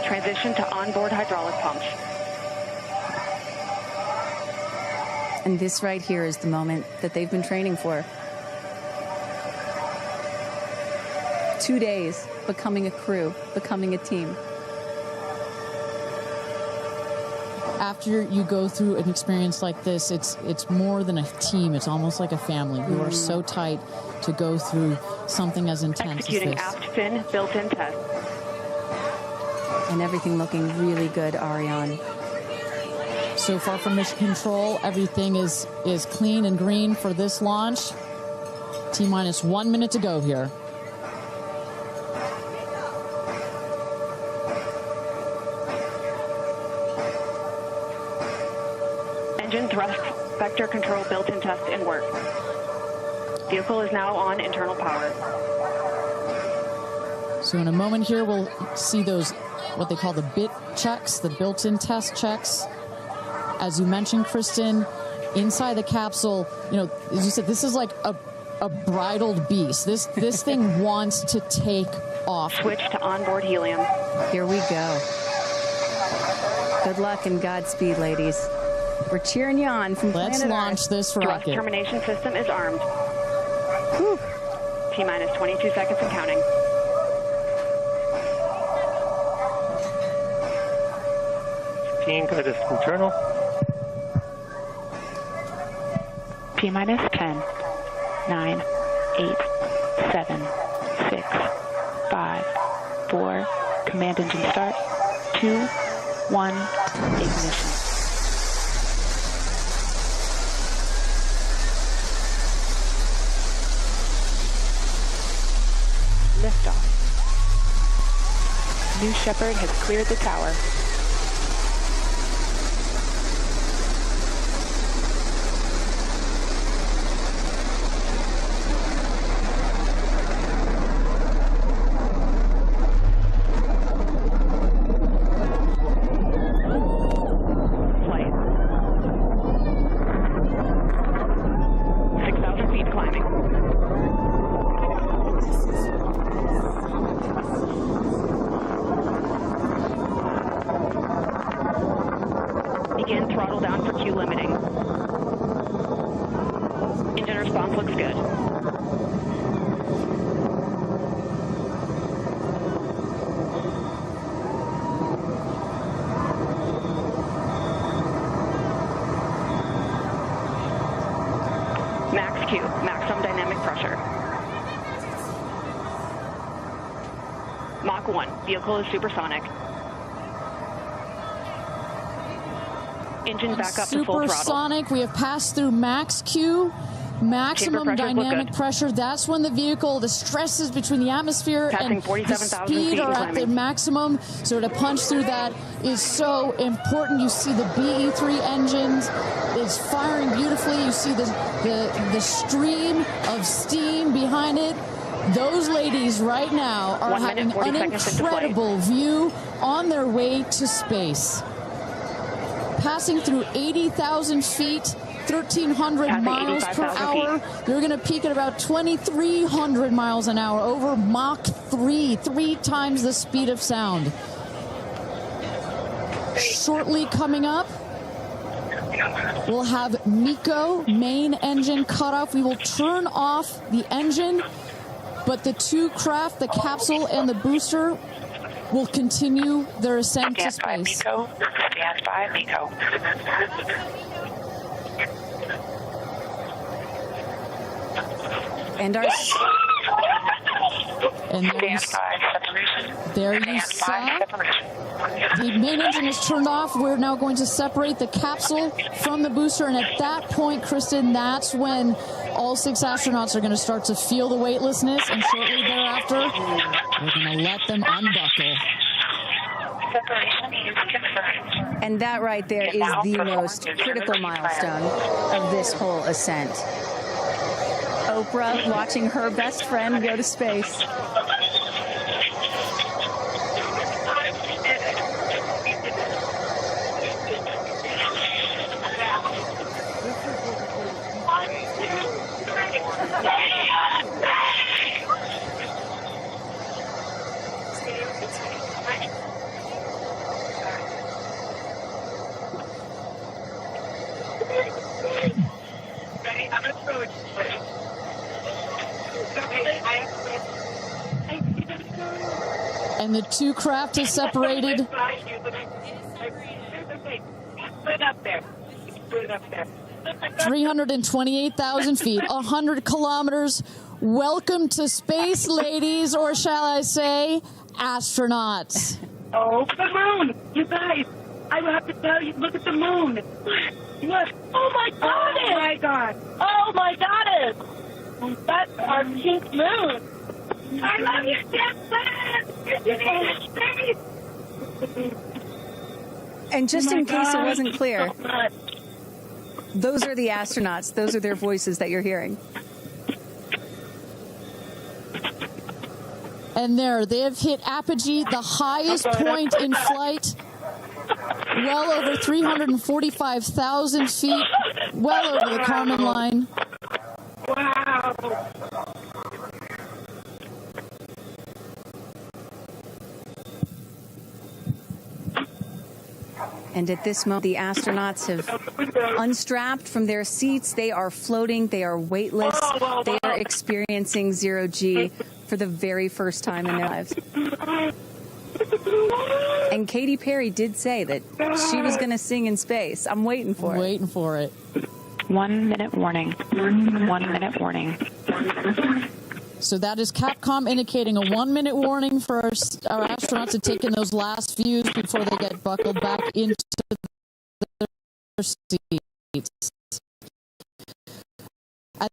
Transition to onboard hydraulic pumps. And this right here is the moment that they've been training for. 2 days, becoming a crew, becoming a team. After you go through an experience like this, it's more than a team. It's almost like a family. You are so tight to go through something as intense Executing as this. aft fin built-in test. And everything looking really good, Ariane. So far from mission control, everything is clean and green for this launch. T-minus 1 minute to go here. Engine thrust vector control built-in test in work. Vehicle is now on internal power. So in a moment here, we'll see those, what they call the bit checks, the built-in test checks. As you mentioned, Kristen, inside the capsule, you know, as you said, this is like a bridled beast. This thing wants to take off. Switch to onboard helium. Here we go. Good luck and Godspeed, ladies. We're cheering you on from Let's planet launch Earth. this Thrust rocket. termination system is armed. Whew. T-minus 22 seconds and counting. Guidance internal. T-minus 10, 9, 8, 7, 6, 5, 4, command engine start, 2, 1, ignition. Liftoff. New Shepard has cleared the tower. Begin throttle down for Q limiting. Engine response looks good. Max Q, maximum dynamic pressure. Mach 1. Vehicle is supersonic. Engine back up to full throttle. Supersonic, we have passed through max Q, maximum dynamic pressure. That's when the vehicle, the stresses between the atmosphere and the speed are at their maximum. So to punch through that is so important. You see the BE3 engines is firing beautifully. You see the stream of steam behind it. Those ladies right now are having an incredible view on their way to space. Passing through 80,000 feet, 1,300 miles per hour. They're going to peak at about 2,300 miles an hour over Mach 3, 3 times the speed of sound. Shortly coming up, we'll have MECO, main engine cutoff. We will turn off the engine, but the two craft, the capsule and the booster, will continue their ascent to space. Stand by, MECO. And our... And there you saw the main engine is turned off. We're now going to separate the capsule from the booster, and at that point, Kristen, that's when all 6 astronauts are going to start to feel the weightlessness, and shortly thereafter, we're going to let them unbuckle. And that right there is the most critical milestone of this whole ascent. Oprah watching her best friend go to space. And the two craft is separated. 328,000 feet, 100 kilometers. Welcome to space, ladies, or shall I say, astronauts. Oh, the moon! You guys, I have to tell you, look at the moon. Look. Oh, my God. Oh, my God. Oh, my goddess. That's our pink moon. I love you, Jackson. And just in case it wasn't clear, those are the astronauts. Those are their voices that you're hearing. And there, they have hit apogee, the highest point in flight, well over 345,000 feet, well over the Kármán line. Wow. And at this moment, the astronauts have unstrapped from their seats. They are floating. They are weightless. They are experiencing zero G for the very first time in their lives. And Katy Perry did say that she was going to sing in space. I'm waiting for it. Waiting for it. 1 minute warning. 1 minute warning. So that is Capcom indicating a 1 minute warning for our astronauts to take in those last views before they get buckled back into their seats. At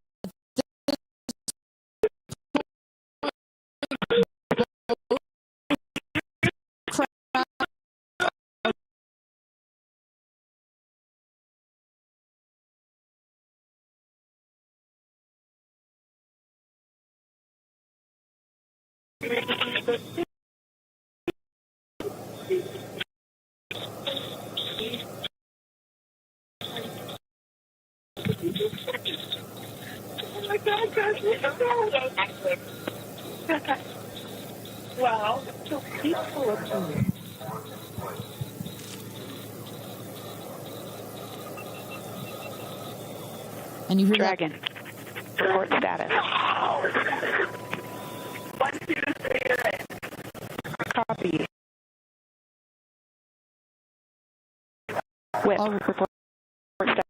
Wow, so peaceful up here. And you hear Dragon. Report status. Copy. Whip. Report status.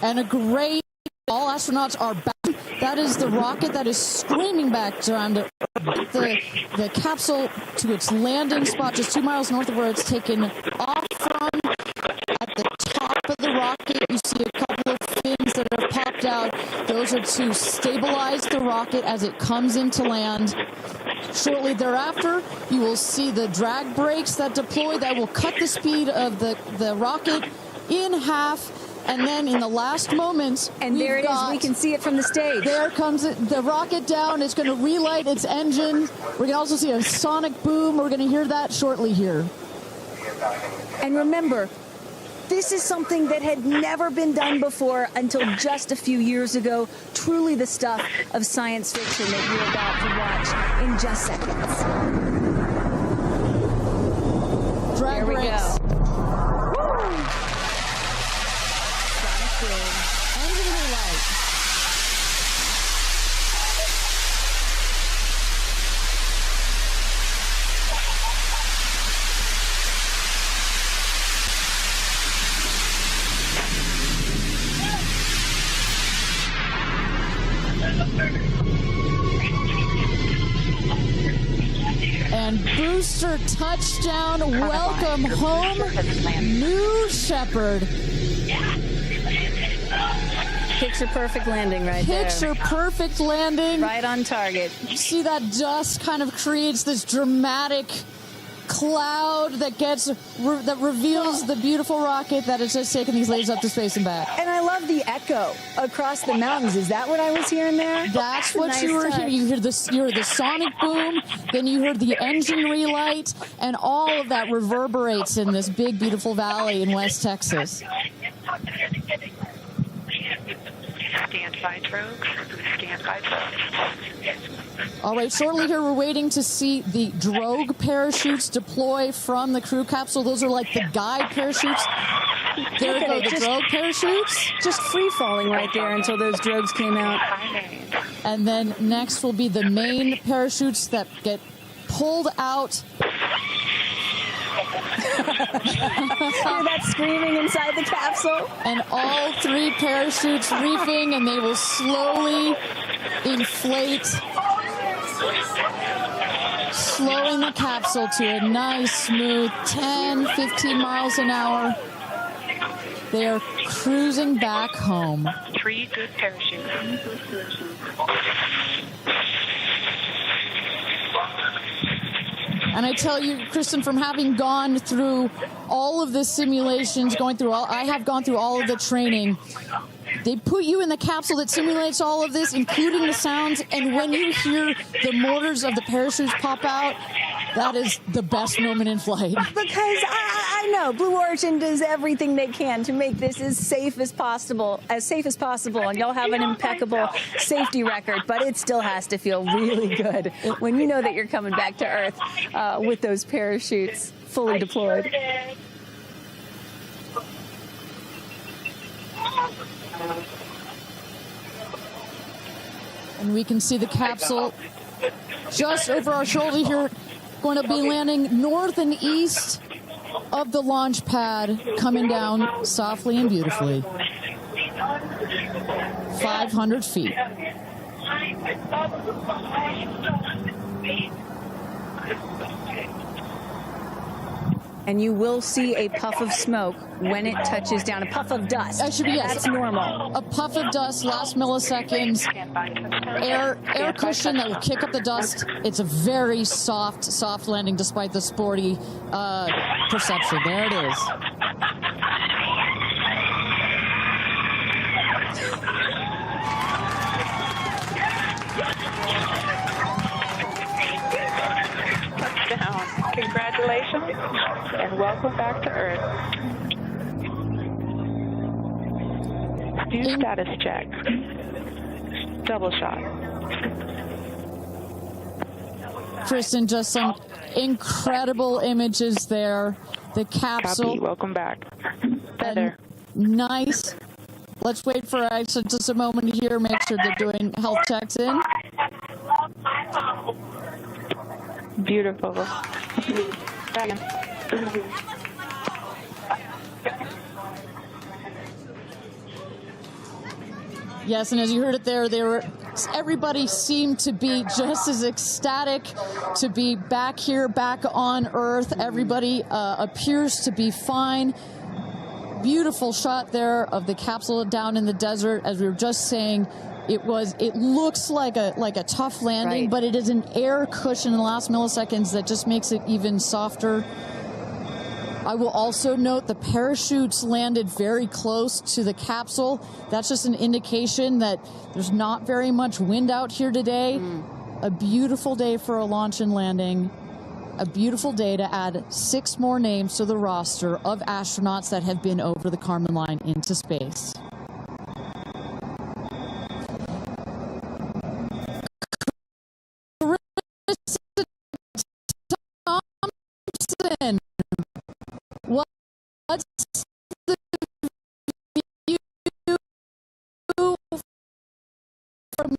And a great, all astronauts are back. That is the rocket that is screaming back down to the capsule to its landing spot just 2 miles north of where it's taken off from. At the top of the rocket, you see a couple of fins that are popped out. Those are to stabilize the rocket as it comes into land. Shortly thereafter, you will see the drag brakes that deploy that will cut the speed of the rocket in half. And then in the last moments, and there it is. We can see it from the stage. There comes the rocket down. It's going to relight its engine. We're going to also see a sonic boom. We're going to hear that shortly here. And remember, this is something that had never been done before until just a few years ago. Truly the stuff of science fiction that you're about to watch in just seconds. Drag there we brakes. go. Engine relight. And booster touchdown, welcome home, New Shepard. Picture perfect landing right there. Picture perfect landing. Right on target. See that dust kind of creates this dramatic cloud that reveals the beautiful rocket that has just taken these ladies up to space and back. And I love the echo across the mountains. Is that what I was hearing there? That's what you were hearing. You heard the sonic boom, then you heard the engine relight, and all of that reverberates in this big, beautiful valley in West Texas. Stand by, Drogues. Stand by, Drogues. All right, shortly here, we're waiting to see the drogue parachutes deploy from the crew capsule. Those are like the guide parachutes. There go the drogue parachutes. Just free-falling right there until those drogues came out. And then next will be the main parachutes that get pulled out. Hear that screaming inside the capsule? And all three parachutes reefing, and they will slowly inflate, slowing the capsule to a nice, smooth 10, 15 miles an hour. They are cruising back home. 3 good parachutes. And I tell you, Kristen, from having gone through all of the simulations, I have gone through all of the training. They put you in the capsule that simulates all of this, including the sounds. And when you hear the motors of the parachutes pop out, that is the best moment in flight. Because I know Blue Origin does everything they can to make this as safe as possible, and y'all have an impeccable safety record, but it still has to feel really good when you know that you're coming back to Earth with those parachutes fully deployed. And we can see the capsule just over our shoulder here, going to be landing north and east of the launch pad, coming down softly and beautifully. 500 feet. And you will see a puff of smoke when it touches down, a puff of dust. That's normal. A puff of dust, last milliseconds, air cushion that will kick up the dust. It's a very soft landing despite the sporty perception. There it is. Touchdown. Congratulations and welcome back to Earth. Do status check. Double shot. Kristen, just some incredible images there. The capsule. Copy. Welcome back. Better. Nice. Let's wait for just a moment here. Make sure they're doing health checks in. Beautiful. Yes, and as you heard it there, everybody seemed to be just as ecstatic to be back here, back on Earth. Everybody appears to be fine. Beautiful shot there of the capsule down in the desert. As we were just saying, it looks like a tough landing, right, but it is an air cushion in the last milliseconds that just makes it even softer. I will also note the parachutes landed very close to the capsule. That's just an indication that there's not very much wind out here today. A beautiful day for a launch and landing. A beautiful day to add 6 more names to the roster of astronauts that have been over the Kármán line into space. Thompson, what's the view from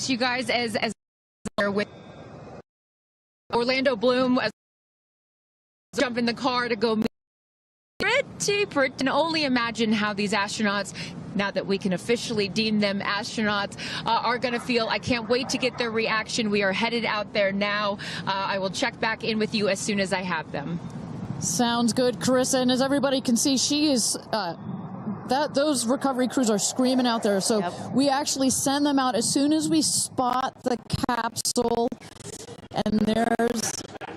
you guys as with Orlando Bloom as jump in the car to go pretty and only imagine how these astronauts, now that we can officially deem them astronauts, are going to feel. I can't wait to get their reaction. We are headed out there now. I will check back in with you as soon as I have them. Sounds good, Carissa. And as everybody can see, she is those recovery crews are screaming out there. So we actually send them out as soon as we spot the capsule. And there's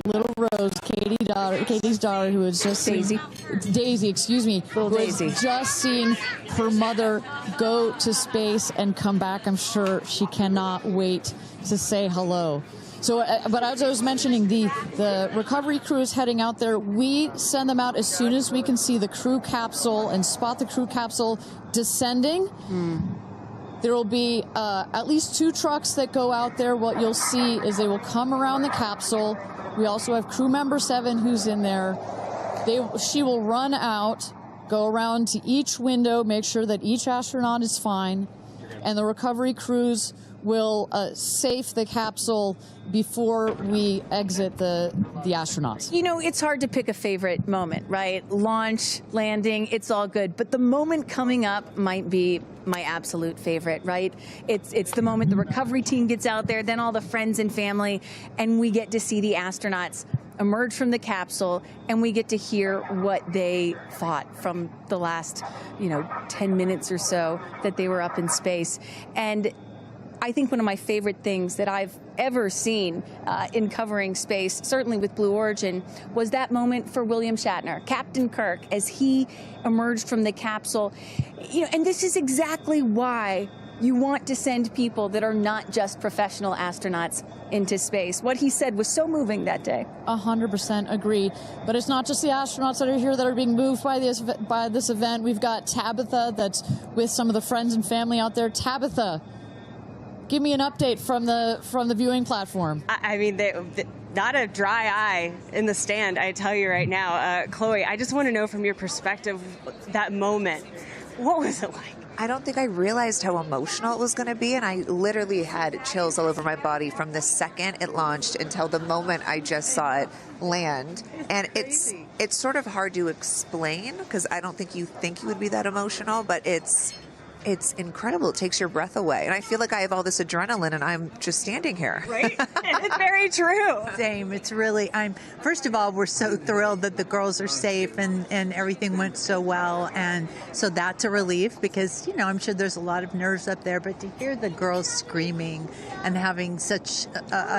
little Rose, Katy's daughter, who is just Daisy, excuse me, who is just seeing her mother go to space and come back. I'm sure she cannot wait to say hello. So, but as I was mentioning, the recovery crew is heading out there. We send them out as soon as we can see the crew capsule and spot the crew capsule descending. There will be at least 2 trucks that go out there. What you'll see is they will come around the capsule. We also have crew member 7 who's in there. She will run out, go around to each window, make sure that each astronaut is fine, and the recovery crews will safe the capsule before we exit the astronauts. You know, it's hard to pick a favorite moment, right? Launch, landing, it's all good. But the moment coming up might be my absolute favorite, right? It's the moment the recovery team gets out there, then all the friends and family, and we get to see the astronauts emerge from the capsule, and we get to hear what they thought from the last, 10 minutes or so that they were up in space. And I think one of my favorite things that I've ever seen in covering space, certainly with Blue Origin, was that moment for William Shatner, Captain Kirk, as he emerged from the capsule. And this is exactly why you want to send people that are not just professional astronauts into space. What he said was so moving that day. 100% agree. But it's not just the astronauts that are here that are being moved by this event. We've got Tabitha that's with some of the friends and family out there. Tabitha, give me an update from the viewing platform. I mean, not a dry eye in the stand, I tell you right now. Chloe, I just want to know from your perspective, that moment, what was it like? I don't think I realized how emotional it was going to be, and I literally had chills all over my body from the second it launched until the moment I just saw it land. And it's sort of hard to explain, because I don't think you would be that emotional, but it's incredible. It takes your breath away. And I feel like I have all this adrenaline and I'm just standing here. Right? It's very true. Same. It's really, first of all, we're so thrilled that the girls are safe and everything went so well. And so that's a relief, because, I'm sure there's a lot of nerves up there, but to hear the girls screaming and having such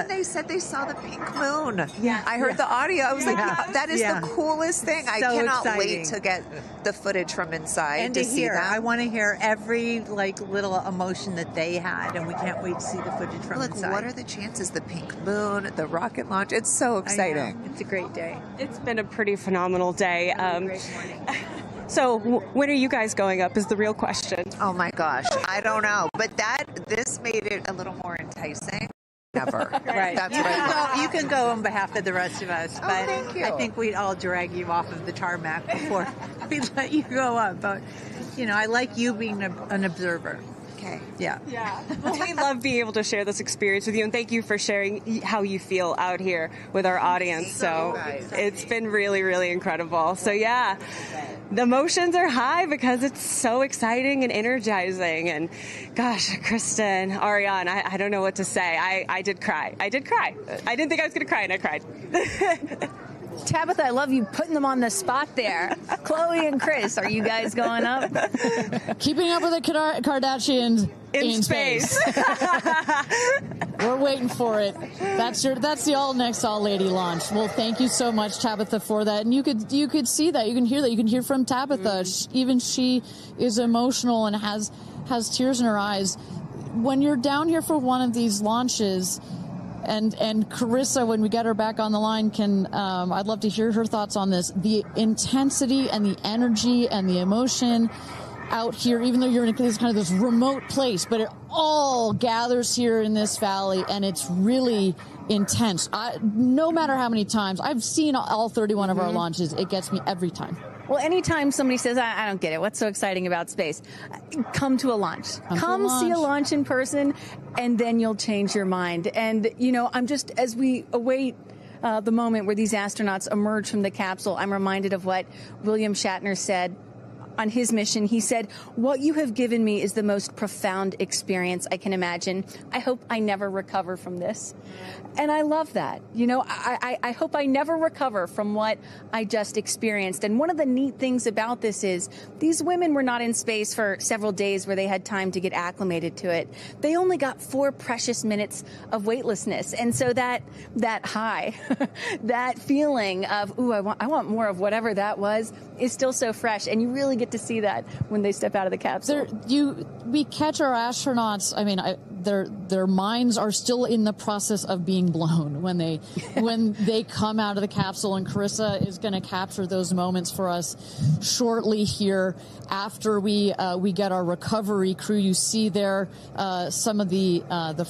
they said they saw the pink moon. Yeah. I heard the audio. I was like, that is the coolest thing. So I cannot exciting. wait to get the footage from inside and to to see hear. them. I want to hear every little emotion that they had, and we can't wait to see the footage from inside. What are the chances? The pink moon, the rocket launch. It's so exciting. It's a great day. It's been a pretty phenomenal day. Great So when are you guys going up is the real question. Oh my gosh, I don't know, but this made it a little more enticing. Never. Right. That's what I thought. You can go on behalf of the rest of us, but thank you. I think we'd all drag you off of the tarmac before we let you go up. But I like you being an observer. okay. Yeah. Well, we love being able to share this experience with you, and thank you for sharing how you feel out here with our audience. So it's been really, really incredible. So yeah, the emotions are high because it's so exciting and energizing. And gosh, Kristen, Ariane, I don't know what to say. I did cry. I didn't think I was going to cry, and I cried. Tabitha, I love you putting them on the spot there. Chloe and Chris, are you guys going up? Keeping up with the Kardashians in space. We're waiting for it. That's the all next all lady launch. Well, thank you so much, Tabitha, for that. And you could see that. You can hear that. You can hear from Tabitha. Even she is emotional and has tears in her eyes. When you're down here for one of these launches, and Carissa, when we get her back on the line, I'd love to hear her thoughts on this. The intensity and the energy and the emotion out here, even though you're in this remote place, but it all gathers here in this valley, and it's really intense. No matter how many times I've seen all 31 of our launches, it gets me every time. Well, anytime somebody says, I don't get it, what's so exciting about space? Come to a launch. Come see a launch in person, and then you'll change your mind. And, as we await the moment where these astronauts emerge from the capsule, I'm reminded of what William Shatner said on his mission. He said, "What you have given me is the most profound experience I can imagine. I hope I never recover from this." And I love that. I hope I never recover from what I just experienced. And one of the neat things about this is these women were not in space for several days where they had time to get acclimated to it. They only got 4 precious minutes of weightlessness. And so that high, that feeling of, ooh, I want more of whatever that was, is still so fresh. And you really get to see that when they step out of the capsule. We catch our astronauts. I mean, their minds are still in the process of being blown when they come out of the capsule, and Carissa is going to capture those moments for us shortly here after we get our recovery crew. You see there some of the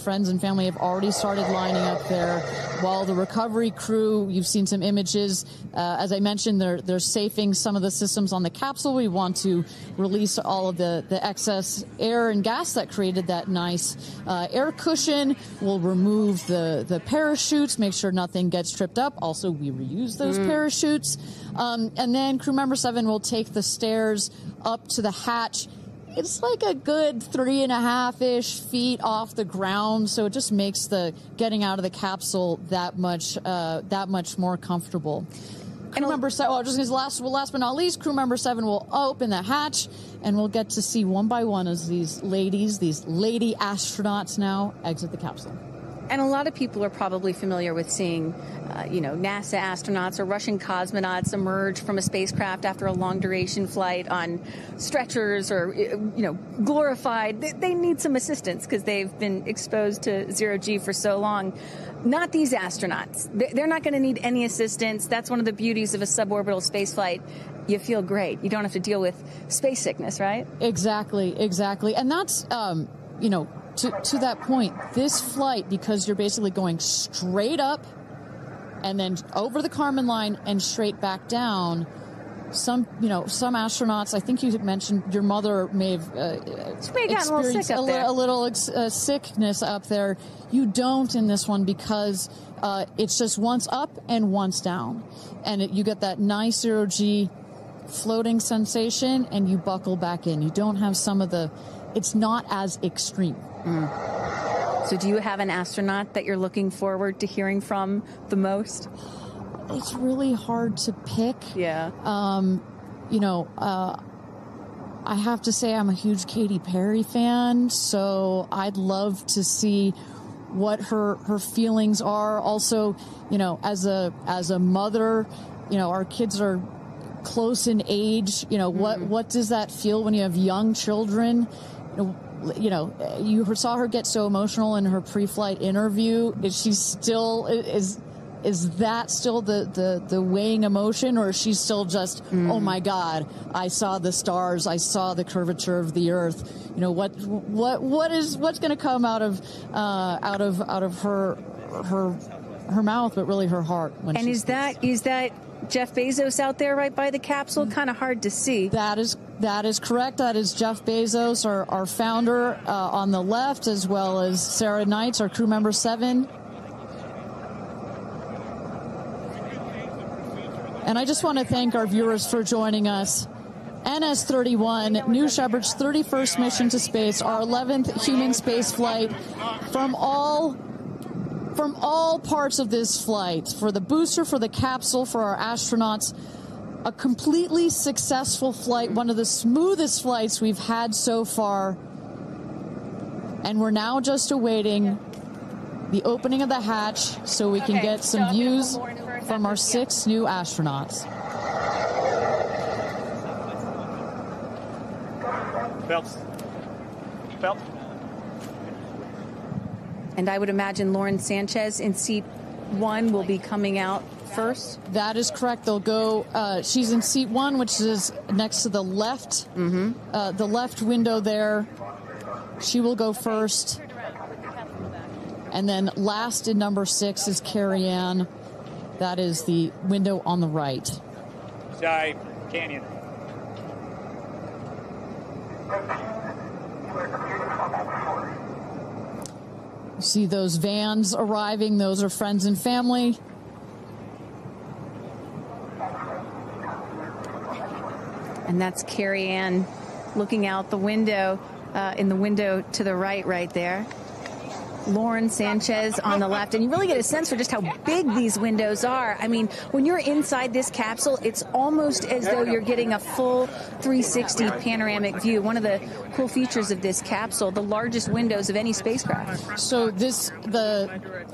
friends and family have already started lining up there, while the recovery crew, you've seen some images. As I mentioned, they're safing some of the systems on the capsule. We want to release all of the excess air and gas that created that nice air cushion. We'll remove the parachutes, make sure nothing gets tripped up. Also, we reuse those parachutes. And then crew member 7 will take the stairs up to the hatch. It's like a good 3.5-ish feet off the ground, so it just makes the getting out of the capsule that much more comfortable. Crew member 7, last but not least, crew member 7 will open the hatch, and we'll get to see one by one as these lady astronauts now exit the capsule. And a lot of people are probably familiar with seeing, NASA astronauts or Russian cosmonauts emerge from a spacecraft after a long-duration flight on stretchers or, glorified. They need some assistance because they've been exposed to zero-G for so long. Not these astronauts. They're not going to need any assistance. That's one of the beauties of a suborbital spaceflight. You feel great. You don't have to deal with space sickness, right? Exactly. And that's, to that point, this flight, because you're basically going straight up and then over the Kármán line and straight back down. Some astronauts, I think you had mentioned your mother may have experienced a little sickness up there. You don't in this one because it's just once up and once down. And you get that nice zero-G floating sensation and you buckle back in. You don't have it's not as extreme. So do you have an astronaut that you're looking forward to hearing from the most? It's really hard to pick. Yeah. I have to say I'm a huge Katy Perry fan, so I'd love to see what her feelings are. Also, as a mother, our kids are close in age. What does that feel when you have young children? You saw her get so emotional in her pre-flight interview. Is that still the weighing emotion, or is she still just, oh my God, I saw the stars, I saw the curvature of the Earth? What's going to come out of her mouth, but really her heart? Is that Jeff Bezos out there right by the capsule? Kind of hard to see. That is correct. That is Jeff Bezos, our founder, on the left, as well as Sarah Knights, our crew member 7. And I just want to thank our viewers for joining us. NS-31, New Shepard's 31st mission to space, our 11th human space flight. From all parts of this flight, for the booster, for the capsule, for our astronauts, a completely successful flight, one of the smoothest flights we've had so far. And we're now just awaiting the opening of the hatch so we can get some views from our 6 new astronauts. Phelps. And I would imagine Lauren Sanchez in seat 1 will be coming out first. That is correct. They'll go. She's in seat 1, which is next to the left. The left window there. She will go first. And then last in number 6 is Carrie Ann. That is the window on the right. Side Canyon. You see those vans arriving. Those are friends and family. And that's Carrie Ann looking out the window, in the window to the right there. Lauren Sanchez on the left, and you really get a sense for just how big these windows are. I mean, when you're inside this capsule, it's almost as though you're getting a full 360 panoramic view. One of the cool features of this capsule, the largest windows of any spacecraft. So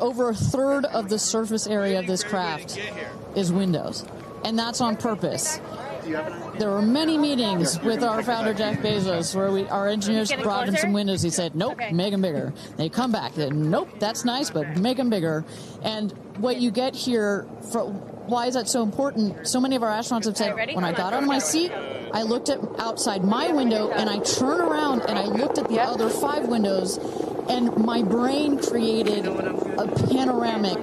over a third of the surface area of this craft is windows, and that's on purpose. There were many meetings with our founder, Jeff Bezos, where our engineers brought him some windows. He said, nope, make them bigger. They come back. They said, nope, that's nice, but make them bigger. And what you get here, why is that so important? So many of our astronauts have said, when I got out of my seat, I looked at outside my window, and I turned around, and I looked at the other 5 windows, and my brain created a panoramic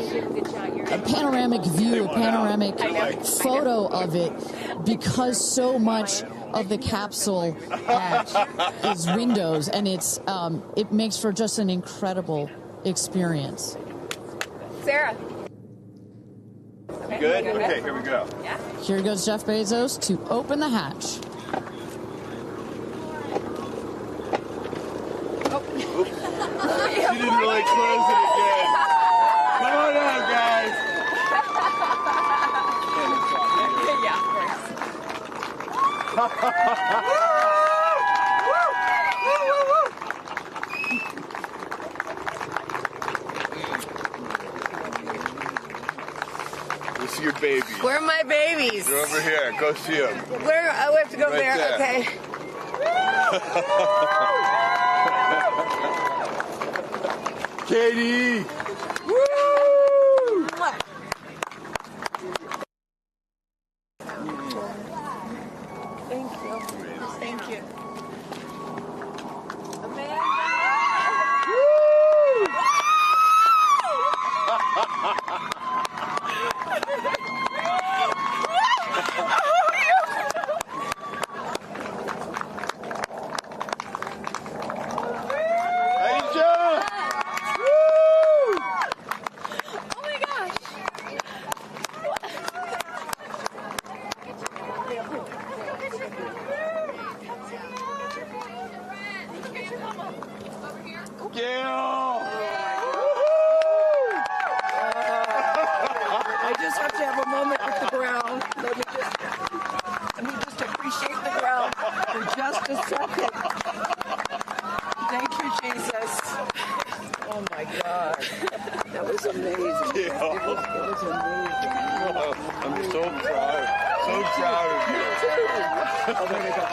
view, a panoramic photo of it, because so much of the capsule is windows, and it makes for just an incredible experience. Sarah. Good? Okay, here we go. Yeah. Here goes Jeff Bezos to open the hatch. She didn't really close it again. Come on out, guys. This is your babies. Where are my babies? They're over here. Go see them. Where? Oh, we have to go Right there. there. Okay. Katy! Woo! Thank you. Thank you. Amanda! I just have to have a moment with the ground. Let me just appreciate the ground for just a second. Thank you, Jesus. Oh my God. That was amazing. Yeah. It was amazing. I'm so proud. So proud of you. Oh, there we go.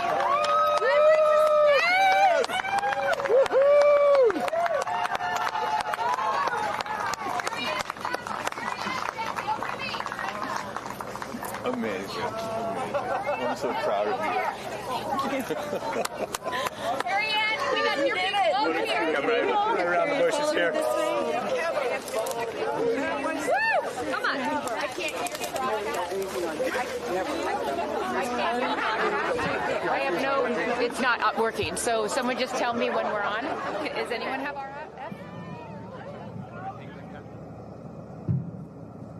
Amazing. I'm so proud of you. Carrie Ann, we got your big over here. Come right around the bushes here. Woo! Come on. I can't hear you. It's not working. So someone just tell me when we're on. Does anyone have RF?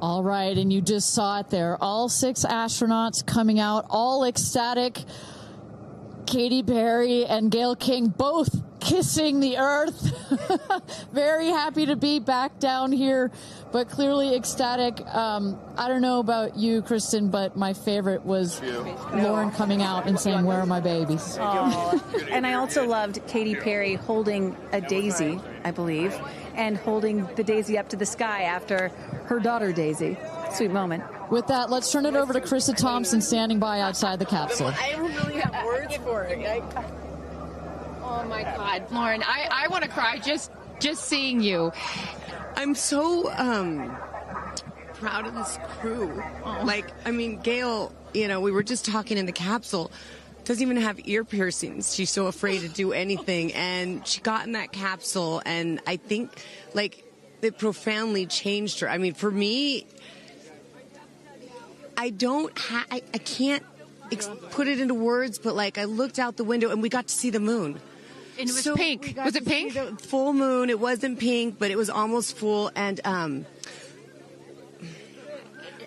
All right, and you just saw it there. All 6 astronauts coming out, all ecstatic. Katy Perry and Gayle King both kissing the earth. Very happy to be back down here, but clearly ecstatic. I don't know about you, Kristen, but my favorite was Lauren coming out and saying, "Where are my babies?" And I also loved Katy Perry holding a daisy, I believe, and holding the daisy up to the sky after her daughter Daisy. Sweet moment. With that, let's turn it over to Krista Thompson standing by outside the capsule. I don't really have words for it. Oh my God, Lauren, I want to cry just seeing you. I'm so proud of this crew. Like, I mean, Gayle, you know, we were just talking in the capsule, doesn't even have ear piercings. She's so afraid to do anything. And she got in that capsule, and I think, like, it profoundly changed her. I mean, for me, I can't put it into words, but, like, I looked out the window, and we got to see the moon. And it was pink. Was it pink? Full moon. It wasn't pink, but it was almost full. And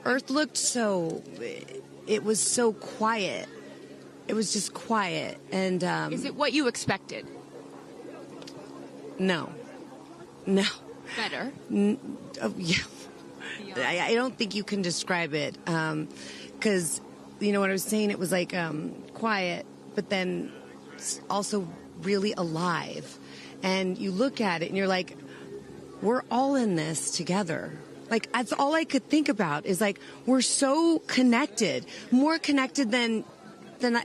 Earth looked it was so quiet. It was just quiet. And is it what you expected? No. Better? Yeah. I don't think you can describe it. Because, you know what I was saying? It was like quiet, but then also really alive. And you look at it and you're like, we're all in this together. Like, that's all I could think about is, like, we're so connected, more connected than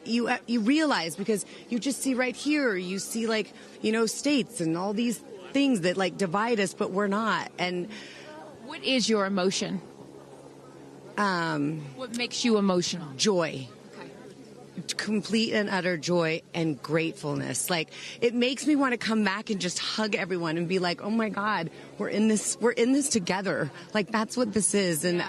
you realize, because you just see right here, you see, like, you know, states and all these things that, like, divide us, but we're not. And what is your emotion? What makes you emotional? Joy. Complete and utter joy and gratefulness. Like, it makes me want to come back and just hug everyone and be like, oh my God, we're in this together. Like, that's what this is. And